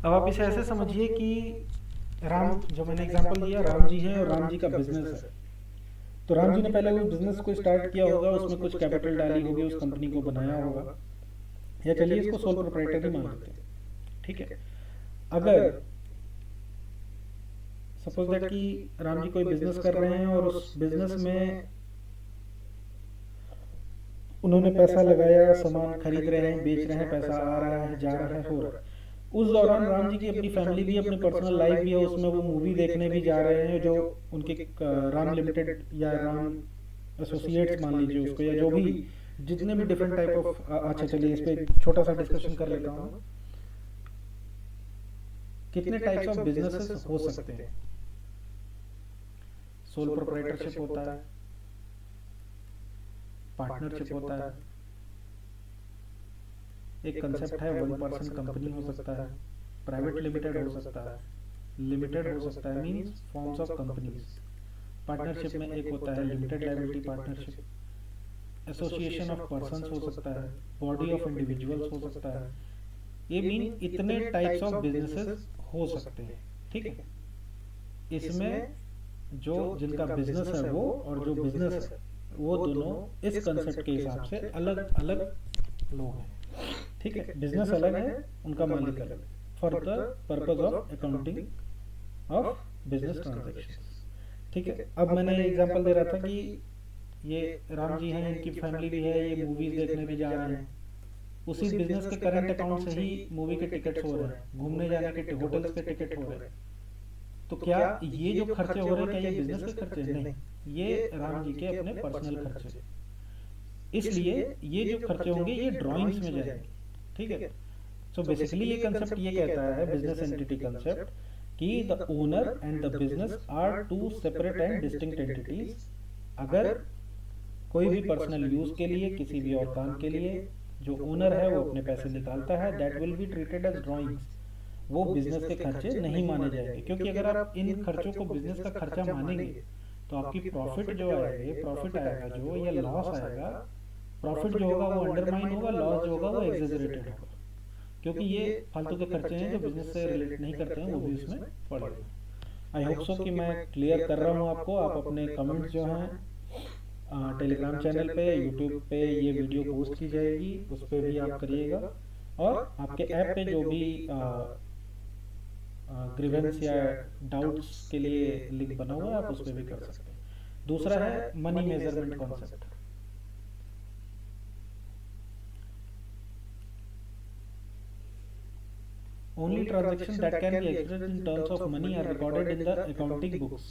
Speaker 1: अब आप इसे ऐसे समझिए कि राम, जो मैंने example दिया, राम जी हैं और राम जी का बिजनेस है। तो राम जी ने पहले वो बिजनेस को स्टार्ट किया होगा, उसमें कुछ कैपिटल डाली होगी, उस कंपनी को बनाया होगा, या चलिए इसको सोल प्रोप्राइटर ही मान लेते हैं। ठीक है, अगर सपोज दैट कि राम जी कोई बिजनेस कर रहे हैं और उस बिजनेस में उन्होंने पैसा लगाया, सामान खरीद रहे हैं, बेच रहे हैं, पैसा आ रहा है, जा रहा है, हो रहा है, उस दौरान राम जी की अपनी फैमिली भी, अपनी पर्सनल लाइफ भी है, उसमें वो मूवी देखने भी जा रहे हैं, जो उनके राम लिमिटेड या राम एसोसिएट्स मान लीजिए उसको, या जो भी जितने भी डिफरेंट टाइप ऑफ, अच्छा चलिए इस पे छोटा सा डिस्कशन कर लेता हूँ। कितने टाइप्स ऑफ बिजनेसेस हो सकते हैं? सोल प्रोप्राइटरशिप होता है, पार्टनरशिप होता है, एक कंसेप्ट है 1 पर्सन कंपनी हो सकता है, प्राइवेट लिमिटेड हो सकता है, लिमिटेड हो सकता है, means forms of companies. Partnership में एक होता है limited liability partnership, association of persons हो सकता है, बॉडी ऑफ इंडिविजुअल्स हो सकता है। ये मीन इतने टाइप्स ऑफ बिजनेसेस हो सकते हैं। ठीक है, इसमें जो जिनका बिजनेस है वो और जो बिजनेस है वो दोनों इस कंसेप्ट के हिसाब से अलग अलग लोग हैं। ठीक है, बिजनेस अलग है, उनका मालिक अलग, for the purpose of accounting of business transactions. ठीक है, अब मैंने एग्जांपल दे रहा था कि ये राम जी हैं, इनकी फैमिली भी है, ये मूवीज देखने भी जा रहे हैं, उसी बिजनेस के करंट अकाउंट से ही मूवी के टिकट्स हो रहे हैं, घूमने जाने के होटल्स के टिकट हो रहे हैं। तो क्या ये जो खर्चे हो रहे हैं क्या ये बिजनेस के खर्चे? नहीं, ये राम जी के अपने पर्सनल खर्चे। इसलिए ये जो खर्चे होंगे ये ड्राइंग्स में जाएंगे। ठीक है, सो बेसिकली ये कंसेप्ट ये कहता है, बिजनेस एंटिटी कंसेप्ट, कि the owner and the business are two separate and distinct entities. अगर कोई भी पर्सनल यूज के लिए, किसी भी और काम के लिए जो ओनर है वो अपने पैसे निकालता है, that will be treated as drawings. वो बिजनेस के खर्चे नहीं माने जाएंगे, क्योंकि अगर आप इन खर्चों को बिजनेस का खर्चा मानेंगे तो आपकी प्रॉफिट जो आएगी, प्रॉफिट आएगा जो, या लॉस आएगा, प्रॉफिट जो होगा वो अंडरमाइन होगा, लॉस जो होगा वो एग्जेजरेटेड होगा, क्योंकि ये फालतू के खर्चे हैं जो बिजनेस से रिलेट नहीं करते हैं, वो भी उसमें पड़ेगा। आई होप सो कि मैं क्लियर कर रहा हूँ आपको। आप अपने कमेंट्स जो हैं टेलीग्राम चैनल पे, यूट्यूब पे ये वीडियो पोस्ट की जाएगी, उस पर भी आप करिएगा, और आपके ऐप पे जो भी ग्रीवेंस या डाउट्स के लिए लिंक बना हुआ है आप उस पर भी कर सकते हैं। दूसरा है money measurement concept. Only transactions that can be expressed in terms of money are recorded in the accounting books.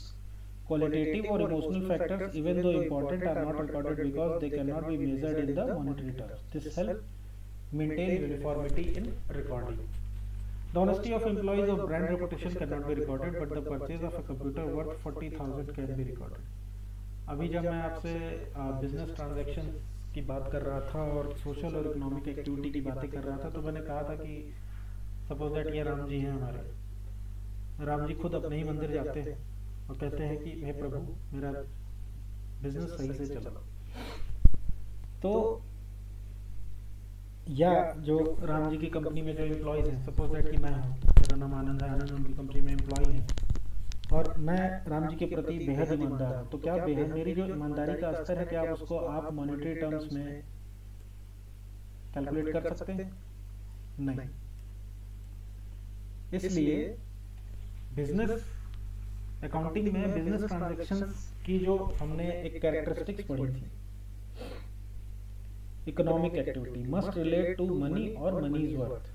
Speaker 1: Qualitative or emotional factors, even though important, are not recorded because they cannot be measured in the monetary terms. This helps maintain uniformity in recording. The honesty of employees or brand reputation cannot be recorded, but the purchase of a computer worth 40,000 can be recorded. अभी जब मैं आपसे business transaction की बात कर रहा था और सोशल और इकोनॉमिक एक्टिविटी की बातें कर रहा था, तो मैंने कहा था कि सपोज दैट ये राम जी हैं हमारे, राम जी खुद अपने ही मंदिर जाते हैं और कहते हैं कि हे प्रभु मेरा बिजनेस सही से चला। तो या जो राम जी की कंपनी में जो एम्प्लॉयज हैं, सपोज दैट कि मैं हूँ, मेरा नाम आनंद है, आनंद उनकी कंपनी में एम्प्लॉय है और मैं राम जी के प्रति बेहद ईमानदार हूँ, तो क्या बेहद मेरी जो ईमानदारी का स्तर है क्या उसको आप मॉनेटरी टर्म्स में कैलकुलेट कर सकते हैं? नहीं। इसलिए बिजनेस अकाउंटिंग में बिजनेस ट्रांजैक्शंस की जो हमने एक कैरेक्टरिस्टिक्स पढ़ी थी, economic activity must relate to money और मनी इज वर्थ,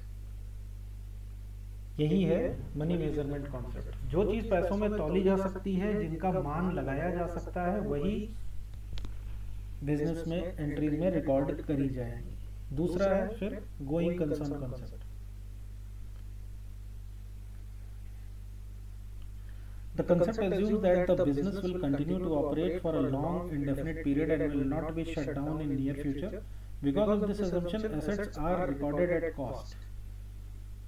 Speaker 1: यही है मनी मेजरमेंट कॉन्सेप्ट। जो चीज पैसों में तौली जा सकती है, जिनका मान लगाया जा सकता है, वही बिजनेस में एंट्रीज में रिकॉर्ड करी जाएगी। दूसरा है फिर going concern concept. The concept assumes that the business will continue to operate for a long, indefinite period and will not be shut down in near future. Because of this assumption, assets are recorded at cost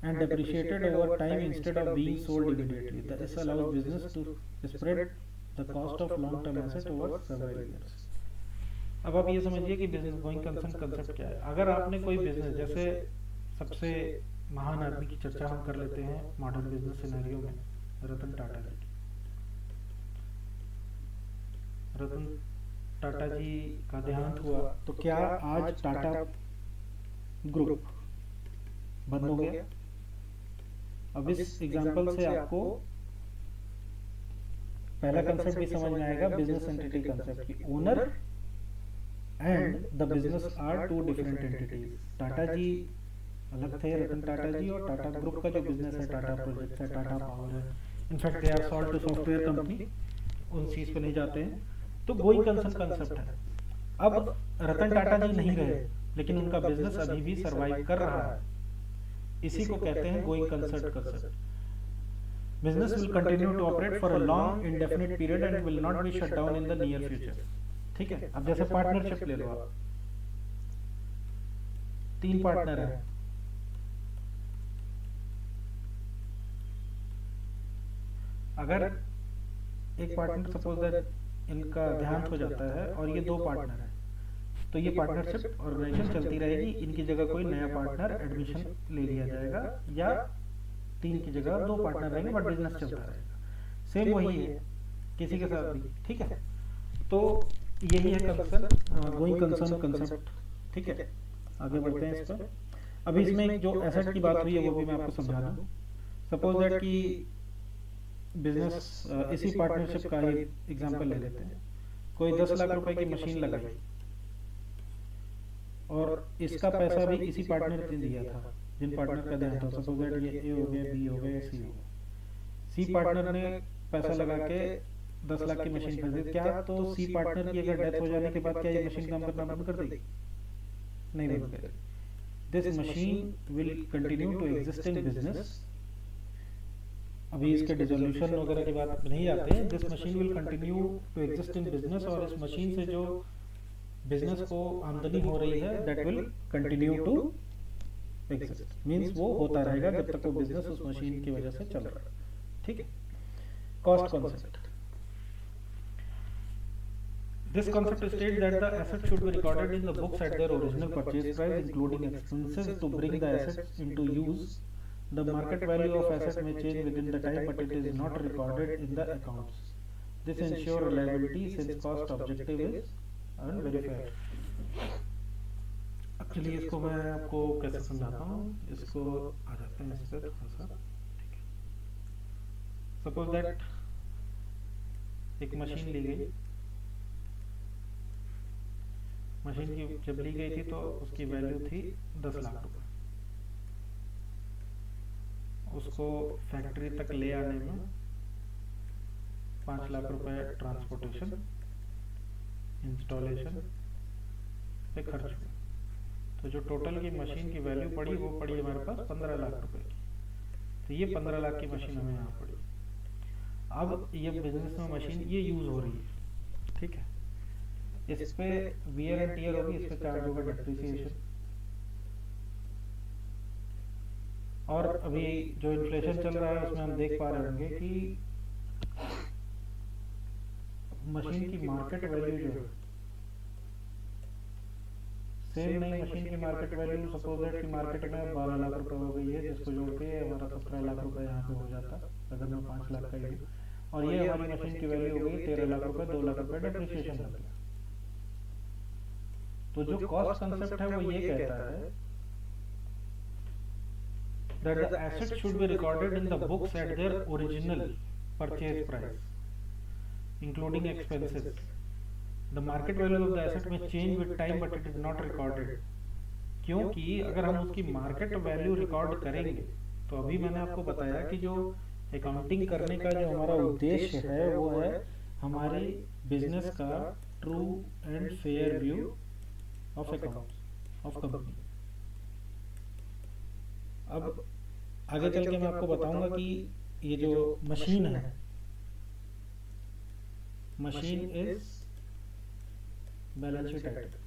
Speaker 1: and depreciated over time instead of being sold immediately. This allows business to spread the cost of long-term assets over several years. अब आप ये समझिए कि business going concern concept क्या है। अगर आपने कोई बिजनेस, जैसे सबसे महान आदमी की चर्चा हम कर लेते हैं मॉडर्न बिजनेस सिनेरियो में, रतन टाटा जी। रतन टाटा जी का देहांत हुआ तो क्या आज टाटा ग्रुप बंद हो गया? अब इस एग्जांपल से आपको पहला कंसेप्ट भी समझ में आएगा, बिजनेस एंटिटी कंसेप्ट की। Owner and the business are two different entities. Tata ji अलग थे, रतन टाटा जी, और टाटा ग्रुप का जो बिजनेस है, टाटा प्रोजेक्ट्स है, टाटा पावर है, in fact they are salt software company, उन चीज पे नहीं जाते हैं। तो गोइंग कंसर्न कंसेप्ट है। अब रतन टाटा जी नहीं रहे, लेकिन उनका बिजनेस अभी भी सरवाइव कर रहा है, इसी को कहते हैं going concern concept. Business will continue to operate for a long indefinite period and will not be shut down in the near future. ठीक है। अब जैसे पार्टनरशिप ले लो आप, 3 पार्टनर हैं, अगर एक पार्टनर सपोज दैट इनका देहांत हो जाता है और ये 2 पार्टनर हैं, तो ये पार्टनरशिप ऑर्गेनाइजेशन चलती रहेगी, इनकी जगह कोई नया पार्टनर एडमिशन ले लिया जाएगा, या 3 की जगह 2 पार्टनर रहेंगे, बट बिजनेस चलता रहेगा। सेम वही है किसी के साथ भी। ठीक है, तो यही है कंसर्न, गोइंग कंसर्न कंसेप्ट। ठीक है, आगे बढ़ते हैं इस पर। अभी इसमें जो एसेट की बात हुई है वो भी मैं आपको समझा दूं। सपोज दैट कि बिजनेस, इसी पार्टनरशिप का ही एग्जांपल ले लेते हैं। कोई 10 लाख रुपए की मशीन लगाई और इसका पैसा भी इसी पार्टनर ने दिया था, जिन पार्टनर का देना था। सपोज दैट ये ए हो गया, बी हो गया, सी हो गया। सी पार्टनर ने पैसा लगा के 10 लाख की मशीन खरीदी। क्या तो सी पार्टनर की अगर डेथ हो जाने के बाद क्या ये मशीन काम करना बंद कर देगी? नहीं बंद करेगी। This machine will continue to exist in business अभी इसके डिसोल्यूशन वगैरह की बात नहीं आते हैं। This machine will continue to exist in business, और इस मशीन से जो बिजनेस को आमदनी हो रही है that will continue to exist, means वो होता रहेगा जब तक वो बिजनेस उस मशीन की वजह से चल रहा है। ठीक है। Cost concept, this concept states that the asset should be recorded in the books at their original purchase price, including expenses to bring the assets into use. The market value of asset may change within the time, but it is not recorded in the accounts. This ensures reliability since cost objective is unverified. चलिए इसको मैं आपको कैसे समझाता हूँ, इसको आ जाते हैं इस पर थोड़ा सा। ठीक है, सपोज दैट एक मशीन ली गई, मशीन की जब ली गई थी तो उसकी वैल्यू थी 10 लाख रुपए। उसको फैक्ट्री तक ले आने में 5 लाख रुपए ट्रांसपोर्टेशन, इंस्टॉलेशन पे खर्च हुए। तो जो टोटल की मशीन की वैल्यू पड़ी वो पड़ी हमारे पास 15 लाख रुपए की। तो ये 15 लाख की मशीन हमें यहाँ पड़ी। अब ये बिजनेस में मशीन ये यूज हो रही है, ठीक है। इस पे वियर एंड टियर होगी, इस पे चार्ज होगा डेप्रिसिएशन। और अभी जो इन्फ्लेशन चल रहा है उसमें हम देख पा रहे होंगे कि मशीन की मार्केट वैल्यू जो है सेम नहीं। मशीन की मार्केट वैल्यू सपोज दैट की मार्केट में 12 लाख रुपए हो गई है, जिसको जोड़ के हमारा 17 लाख रुपए यहाँ पे हो जाता अगर मैं 5 लाख का ही। और ये हमारी मशीन की वैल्यू हो गई 13 लाख रुपए, 2 लाख रुपए डेप्रिसिएशन हो गया। तो जो कॉस्ट कंसेप्ट है वो ये कहता है that the asset should be recorded in the books at their original purchase price, including expenses. The market value of the asset may change with time, but it is not recorded. क्योंकि अगर हम उसकी market value record करेंगे तो अभी मैंने आपको बताया कि जो अकाउंटिंग करने का जो हमारा उद्देश्य है वो है हमारी बिजनेस का true and fair view of account of company. अब आगे चल के मैं आपको बताऊंगा कि ये जो मशीन है, machine is balance sheet item.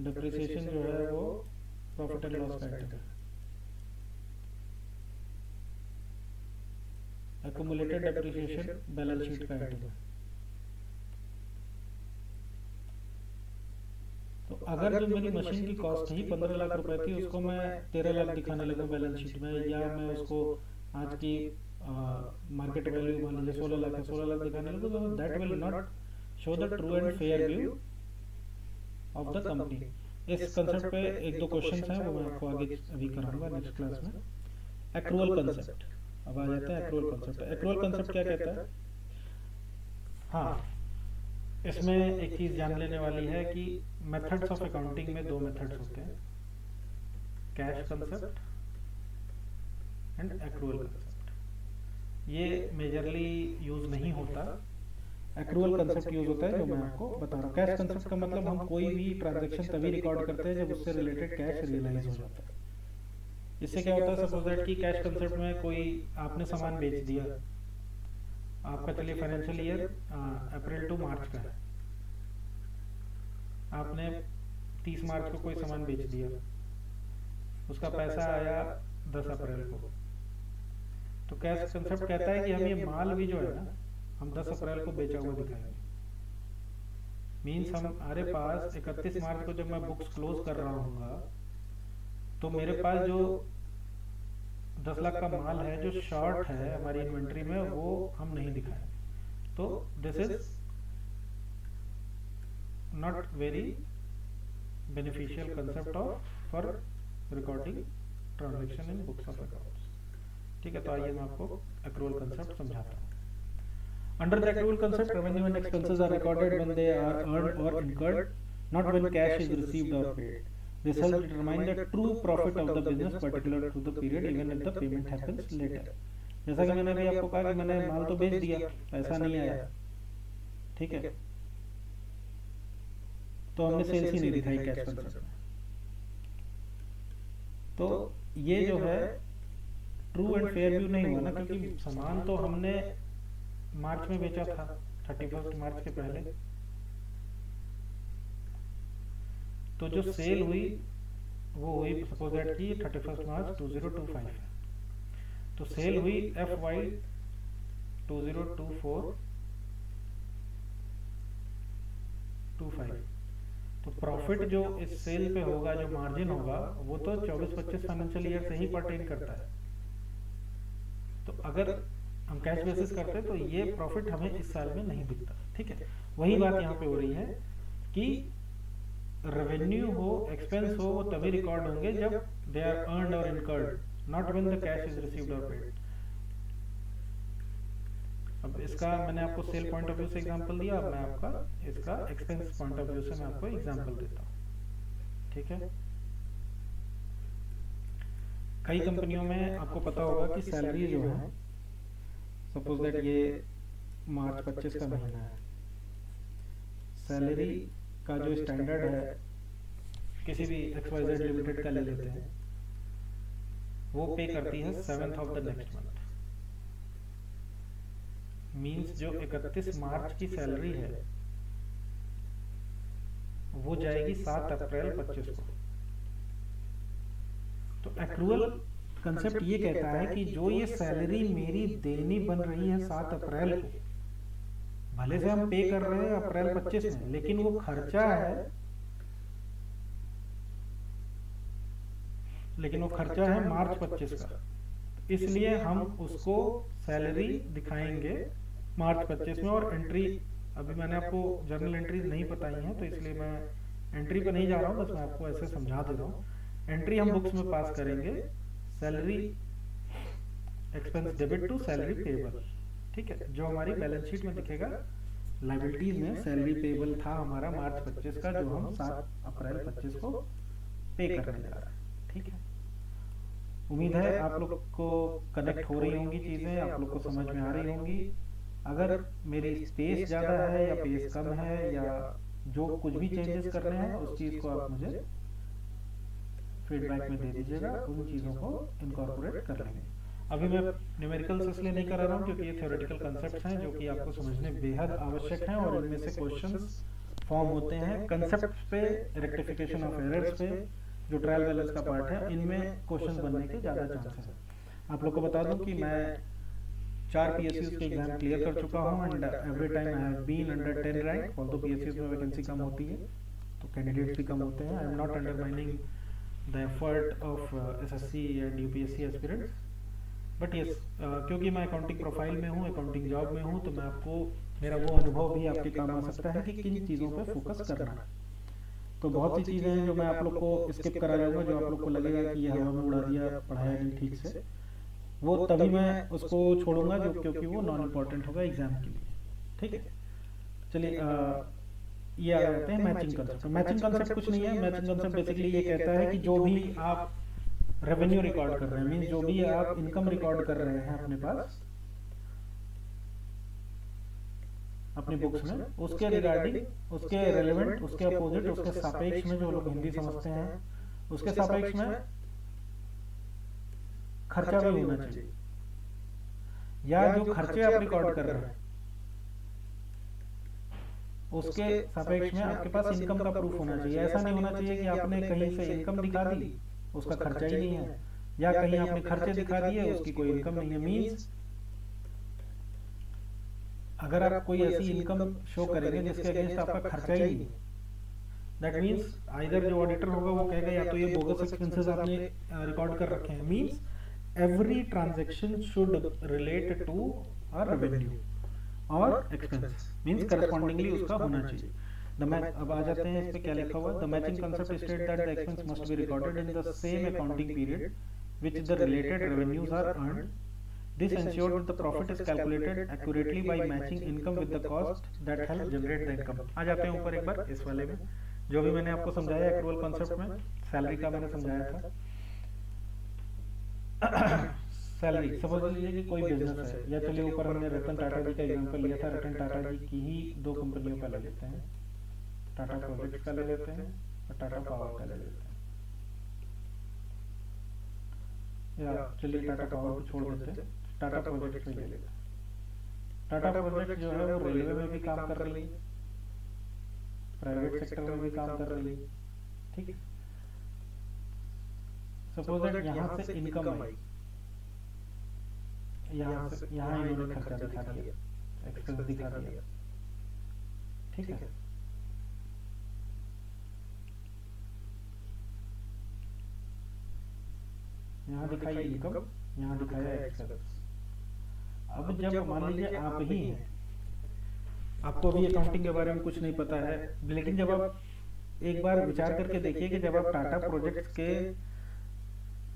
Speaker 1: Depreciation जो है वो प्रॉफिट एंड लॉस का आइटम है। एक्युमुलेटेड डेप्रिसिएशन बैलेंस शीट का आइटम है। तो अगर जो मेरी मशीन की कॉस्ट ही 15 लाख रुपए थी उसको मैं 13 लाख दिखाने लगा बैलेंस शीट में, या मैं उसको आज की मार्केट वैल्यू मान लीजिए 16 लाख है, 16 लाख दिखाने लगा, तो that will not show the true and fair view of the company. इस कंसेप्ट पे एक दो क्वेश्चंस हैं वो मैं आपको आगे अभी कराऊंगा नेक्स्ट क्लास में। एक्रूअल कंसेप्ट, अब आ जाते हैं एक्रूअल कंसेप्ट। एक्रूअल कंसेप्ट क्या कहता है? हाँ, इसमें एक चीज जान लेने वाली है कि मेथड्स ऑफ अकाउंटिंग में 2 मेथड्स होते हैं, cash concept and accrual concept. ये मेजरली यूज नहीं होता, एक्रूअल कंसेप्ट यूज होता है जो मैं आपको बता रहा हूँ। कैश कंसेप्ट का मतलब हम कोई भी ट्रांजैक्शन तभी रिकॉर्ड करते हैं जब उससे रिलेटेड कैश रियलाइज हो जाता है। इससे क्या होता है, सपोज दैट कि कैश कंसेप्ट में कोई आपने सामान बेच दिया, आपका चलिए फाइनेंशियल ईयर अप्रैल टू मार्च का है, आपने 30 मार्च को कोई सामान बेच दिया, उसका पैसा आया 10 अप्रैल को। तो कैश कंसेप्ट कहता है कि हम ये माल भी जो है ना हम 10 अप्रैल को बेचा हुआ दिखाएंगे। मीन्स हमारे पास 31 मार्च को जब मैं बुक्स क्लोज कर रहा हूँ तो मेरे पास जो 10 लाख का माल है जो शॉर्ट है हमारी इन्वेंट्री में वो हम नहीं दिखाएंगे। तो this is not very beneficial concept of for recording transaction in books of accounts. ठीक है, तो आइए मैं आपको एक्रूअल कंसेप्ट समझाता हूँ। Under the accrual concept, revenue and expenses are recorded when they are earned or incurred, not when cash is received or paid. This helps determine the true profit of the business particular to the period, even if the payment happens later. जैसा कि मैंने अभी आपको कहा कि मैंने माल तो बेच दिया, पैसा नहीं आया, ठीक है, तो हमने सेल्स ही नहीं दिखाई कैश कंसेप्ट में। तो ये जो है ट्रू एंड फेयर व्यू नहीं हुआ ना, क्योंकि सामान तो हमने मार्च में बेचा था, 31 मार्च के पहले। तो जो सेल हुई वो हुई, सपोज दैट की 31 मार्च 2025 है, तो सेल हुई FY 2024-25। तो प्रॉफिट जो इस सेल पे होगा, जो मार्जिन होगा, वो तो 24-25 फाइनेंशियल ईयर से ही परटेन करता है। तो अगर हम कैश बेसिस करते हैं तो ये प्रॉफिट हमें इस साल में नहीं दिखता, ठीक है। वही बात यहाँ पे हो रही है कि रेवेन्यू हो, एक्सपेंस हो, वो तभी रिकॉर्ड होंगे जब दे आर अर्नड और incurred, not when the cash is received और पेड। अब इसका मैंने आपको सेल पॉइंट ऑफ व्यू से एग्जांपल दिया, अब मैं आपका इसका एक्सपेंस पॉइंट ऑफ व्यू से मैं आपको एग्जांपल देता हूँ, ठीक है। कई कंपनियों में आपको पता होगा कि सैलरी जो है, सपोज दैट ये मार्च 25 का महीना है, सैलरी का जो स्टैंडर्ड है किसी भी XYZ लिमिटेड का ले लेते हैं, वो पे करती है 7th of the next month. Means जो 31 मार्च की सैलरी है वो जाएगी 7 अप्रैल 25 को। तो एक्रूअल कंसेप्ट ये कहता है कि जो ये सैलरी मेरी देनी बन रही है 7 अप्रैल को, भले से हम पे कर रहे हैं अप्रैल 25 में, लेकिन वो खर्चा है, मार्च 25 का। इसलिए हम उसको सैलरी दिखाएंगे मार्च 25 में। और एंट्री, अभी मैंने आपको जर्नल एंट्री नहीं बताई है, तो इसलिए मैं एंट्री पे नहीं जा रहा हूँ, बस मैं आपको ऐसे समझा दे रहा हूँ। एंट्री हम बुक्स में पास करेंगे, salary expense debit to salary payable, ठीक है। जो हमारी बैलेंस शीट में दिखेगा, लायबिलिटीज में सैलरी पेबल था हमारा मार्च 25 का, जो हम 7 अप्रैल 25 को पे करने जा रहे हैं, ठीक है। उम्मीद है आप लोग को कनेक्ट हो रही होंगी चीजें, आप लोग को समझ में आ रही होंगी। अगर मेरी स्पेस ज्यादा है या पेस कम है, या जो कुछ भी चेंजेस करने हैं, उस चीज को आप मुझे फीडबैक में दे दीजिएगा, उन चीजों को इनकॉर्पोरेट कर लेंगे। अभी मैं न्यूमेरिकल्स इसलिए नहीं करा रहा हूँ क्योंकि ये थ्योरेटिकल कंसेप्ट्स हैं जो कि आपको समझने बेहद आवश्यक हैं, और इनमें से क्वेश्चंस फॉर्म होते हैं कंसेप्ट पे, रेक्टिफिकेशन ऑफ एरर्स पे, जो ट्रायल बैलेंस का पार्ट है, इनमें क्वेश्चंस बनने के ज़्यादा चांसेस हैं। आप लोग को बता दूं कि मैं 4 PSUs के एग्जाम क्लियर कर चुका हूं, and every time I have been under 10 rank. Although PSUs में वैकेंसी कम होती है तो कैंडिडेट्स भी कम होते हैं। I am not undermining the effort of SSC and UPSC aspirants, but yes, क्योंकि मैं अकाउंटिंग प्रोफाइल में हूँ, अकाउंटिंग जॉब में हूँ, तो मैं आपको, मेरा वो अनुभव भी आपके काम आ सकता है कि किन चीज़ों पे फोकस करना है। तो बहुत सी चीज़ें हैं जो मैं आप लोग को स्किप करा जाऊंगा, जो आप लोग को लगेगा कि ये हवा में उड़ा दिया, पढ़ाया नहीं ठीक से, वो तभी मैं उसको छोड़ूंगा जो, क्योंकि वो नॉन इम्पोर्टेंट होगा एग्जाम के लिए, ठीक है। चलिए ये आ जाते हैं मैचिंग कंसेप्ट। मैचिंग कंसेप्ट कुछ नहीं है, मैचिंग कंसेप्ट बेसिकली ये कहता है कि जो भी आप रेवेन्यू रिकॉर्ड कर रहे हैं, मीन्स जो भी आप इनकम रिकॉर्ड कर रहे हैं अपने पास अपनी बुक्स में, उसके रिगार्डिंग, उसके रेलेवेंट, उसके अपोजिट, उसके सापेक्ष में, जो लोग हिंदी समझते हैं उसके सापेक्ष में खर्चा भी होना चाहिए, या जो खर्चे आप रिकॉर्ड कर रहे हैं उसके सापेक्ष में आपके पास इनकम का प्रूफ होना चाहिए। ऐसा नहीं होना चाहिए कि आपने कहीं से इनकम दिखा दी, उसका खर्चा ही नहीं है, या कहीं आपने खर्चे दिखा दिए, उसकी कोई इनकम नहीं है। मीन्स अगर आप कोई ऐसी इनकम शो करेंगे जिसके अगेंस्ट आपका खर्चा ही नहीं, दैट मीन्स आइदर जो ऑडिटर होगा वो कहेगा या तो ये बोगस एक्सपेंसेस आपने रिकॉर्ड कर रखे हैं। Means every transaction should relate to a revenue और एक्सपेंस, मीन्स करस्पॉन्डिंगली उसका होना चाहिए। अब आ जाते हैं इस पे क्या लिखा हुआ। The matching concept state that the expense must be recorded in the same accounting period which the related revenues are earned. This ensures that the profit is calculated accurately by matching income with the cost that help generate the income. आ जाते हैं ऊपर एक बार इस वाले में, जो भी मैंने आपको समझाया एक्रूअल कॉन्सेप्ट में, सैलरी का मैंने समझाया था। सैलरी, सपोज लीजिए कि कोई बिजनेस है, या चलिए ऊपर हमने रतन टाटा जी का एग्जांपल लिया था, रतन टाटा जी की ही 2 कंपनियों का ले लेते हैं, टाटा प्रोजेक्ट्स का ले लेते हैं और टाटा पावर का ले लेते हैं। या चलिए टाटा पावर को छोड़ देते हैं, टाटा प्रोजेक्ट में ले लेते हैं। टाटा प्रोजेक्ट जो है वो रेलवे में भी काम कर रही है, प्राइवेट सेक्टर में भी काम कर रही है, ठीक है। सपोज दैट यहाँ से इनकम आई, यहाँ इन्होंने खर्चा दिखा दिया, एक्सपेंस दिखा दिया, ठीक है। यहाँ दिखाई इनकम, यहाँ दिखाया एक्सपेंस। अब जब मान लीजिए आप ही हैं, आपको अभी अकाउंटिंग के बारे में कुछ नहीं पता है, लेकिन जब आप एक बार विचार करके देखिए कि जब आप टाटा प्रोजेक्ट्स के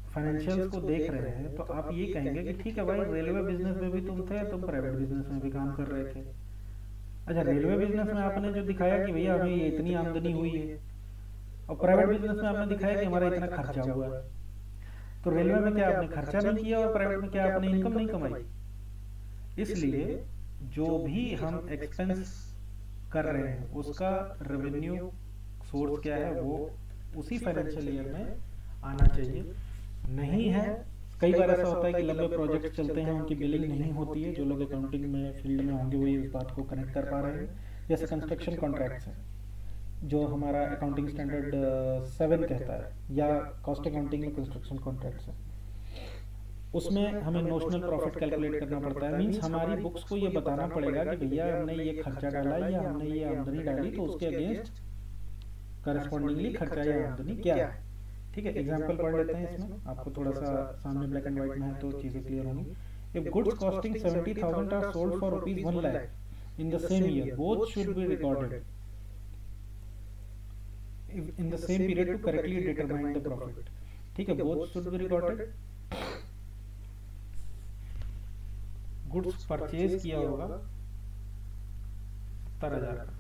Speaker 1: फाइनेंशियल्स को देख रहे हैं तो आप ये कहेंगे कि ठीक है भाई, रेलवे बिजनेस में भी तुम थे, तुम प्राइवेट बिजनेस में भी काम कर रहे थे। अच्छा, रेलवे बिजनेस में आपने जो दिखाया कि भैया हमें ये इतनी आमदनी हुई है, और प्राइवेट बिजनेस में आपने दिखाया कि हमारा इतना खर्चा हुआ है। तो रेलवे में क्या आपने खर्चा नहीं किया और प्राइवेट में क्या आपने इनकम नहीं कमाई? इसलिए जो भी हम एक्सपेंस कर रहे हैं उसका रेवेन्यू सोर्स क्या है, वो उसी फाइनेंशियल ईयर में आना चाहिए। नहीं है, कई बार ऐसा होता है कि लंबे प्रोजेक्ट चलते हैं, उनकी बिलिंग नहीं होती है। जो लोग अकाउंटिंग में फील्ड में होंगे वो इस बात को कनेक्ट कर पा रहे हैं। जैसे कंस्ट्रक्शन कॉन्ट्रैक्ट्स हैं, जो हमारा अकाउंटिंग स्टैंडर्ड 7 कहता है, या कॉस्ट अकाउंटिंग में कंस्ट्रक्शन कॉन्ट्रैक्ट्स है, उसमें हमें नोशनल प्रॉफिट कैलकुलेट करना पड़ता है। मींस हमारी बुक्स को ये बताना पड़ेगा कि भैया हमने ये खर्चा डाला है या हमने ये आमदनी डाली, तो उसके अगेंस्ट करस्पॉन्डिंगली खर्चा या आमदनी क्या है, ठीक है। एग्जांपल पढ़ लेते हैं इसमें, आपको थोड़ा सा सामने ब्लैक एंड व्हाइट में है तो चीजें क्लियर होंगी। If goods costing 70,000 are sold for rupees 1 lakh in the same year, both should be recorded in the same period to correctly determine the profit, ठीक है। both should be recorded। Goods purchase किया होगा 70,000 का,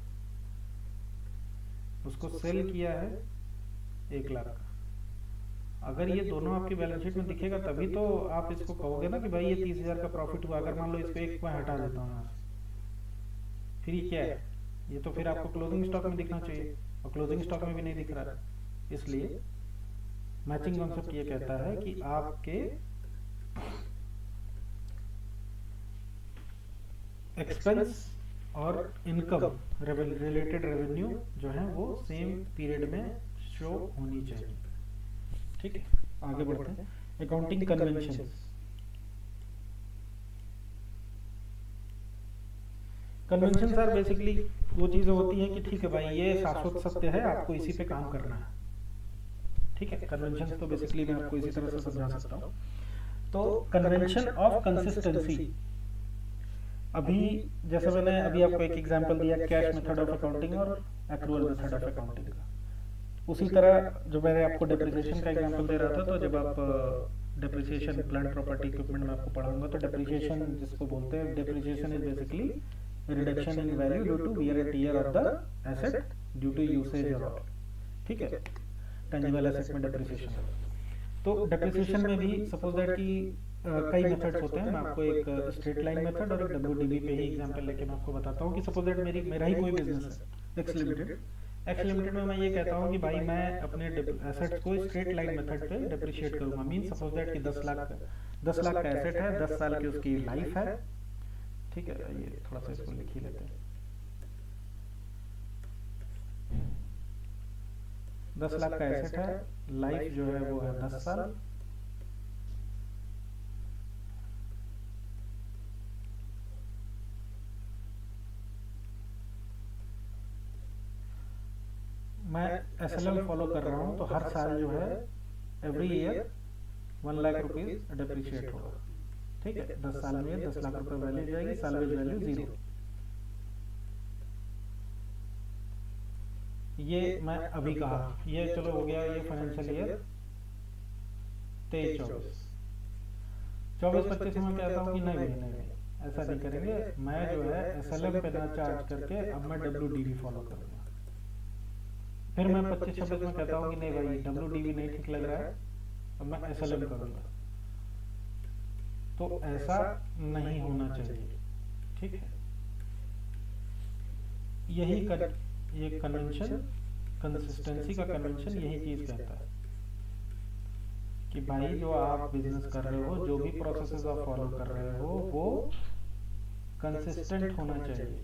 Speaker 1: उसको cell किया है 1 लाख का। अगर ये दोनों आपकी बैलेंस शीट में दिखेगा तभी तो आप इसको कहोगे ना कि भाई ये 30,000 का प्रॉफिट हुआ। अगर मान लो इसको एक मैं हटा देता हूँ यहाँ से, फिर ये क्या है, ये तो फिर आपको क्लोजिंग स्टॉक में दिखना चाहिए, और क्लोजिंग स्टॉक में भी नहीं दिख रहा है। इसलिए मैचिंग कॉन्सेप्ट ये कहता है कि आपके एक्सपेंस और इनकम रिलेटेड रेवेन्यू जो है वो सेम पीरियड में शो होनी चाहिए, ठीक है। आगे बढ़ते हैं। Accounting convention. Convention sir basically वो चीजें होती हैं कि ठीक है भाई ये शाश्वत सत्य है, आपको इसी पे काम करना है, ठीक है। कन्वेंशन तो बेसिकली मैं आपको इसी तरह से समझा सकता हूँ। तो कन्वेंशन ऑफ कंसिस्टेंसी, अभी जैसे मैंने अभी आपको एक एग्जांपल दिया कैश मेथड ऑफ अकाउंटिंग और एक्रूअल मेथड ऑफ अकाउंटिंग का, उसी तरह जो मैंने आपको डेप्रिसिएशन का एग्जांपल दे रहा था, तो जब आप डेप्रिसिएशन प्लांट प्रॉपर्टी इक्विपमेंट में आपको पढ़ाऊंगा, तो डेप्रिसिएशन जिसको बोलते हैं, depreciation is basically reduction in value due to wear and tear of the asset due to usage और ऑल, ठीक है। टेंजिबल एसेट में डेप्रिसिएशन। तो डेप्रिसिएशन में भी सपोज दैट कि कई मेथड्स होते हैं। मैं आपको एक स्ट्रेट लाइन मेथड और एक डब्ल्यूडीबी पे ही एग्जांपल लेके मैं आपको बताता हूँ कि सपोज दैट मेरा ही कोई बिजनेस है, एक्स लिमिटेड में मैं ये कहता हूँ कि भाई मैं अपने एसेट्स को स्ट्रेट लाइन मेथड पे डेप्रिशिएट करूंगा। मीन सपोज दैट कि 10 लाख का एसेट है, 10 साल की उसकी लाइफ है, ठीक है। ये थोड़ा सा इसको लिख ही लेते हैं। 10 लाख का एसेट है, लाइफ जो है वो है 10 साल। मैं एसएलएम फॉलो कर रहा हूँ, तो हर साल जो है every year 1 lakh rupees depreciate होगा, ठीक है। 10 साल में 10 लाख रुपए वैल्यू जाएगी, सालवेज वैल्यू 0। ये मैं अभी कहा, ये चलो हो गया ये फाइनेंशियल ईयर 23-24। 24-25 में कहता हूँ कि नहीं ऐसा नहीं करेंगे, मैं जो है एसएलएम पे ना चार्ज करके अब मैं डब्ल्यूडीवी फॉलो करूंगा। फिर मैं 25-26 में कहता हूँ कि नहीं भाई डब्ल्यूडीवी नहीं ठीक लग रहा है, अब मैं एसएलएम करूंगा। तो ऐसा नहीं होना चाहिए, ठीक है। यही ये कन्वेंशन, कंसिस्टेंसी का कन्वेंशन यही चीज कहता है। कि भाई जो आप बिजनेस कर रहे हो, जो भी प्रोसेसेस आप फॉलो कर रहे हो, वो कंसिस्टेंट होना चाहिए।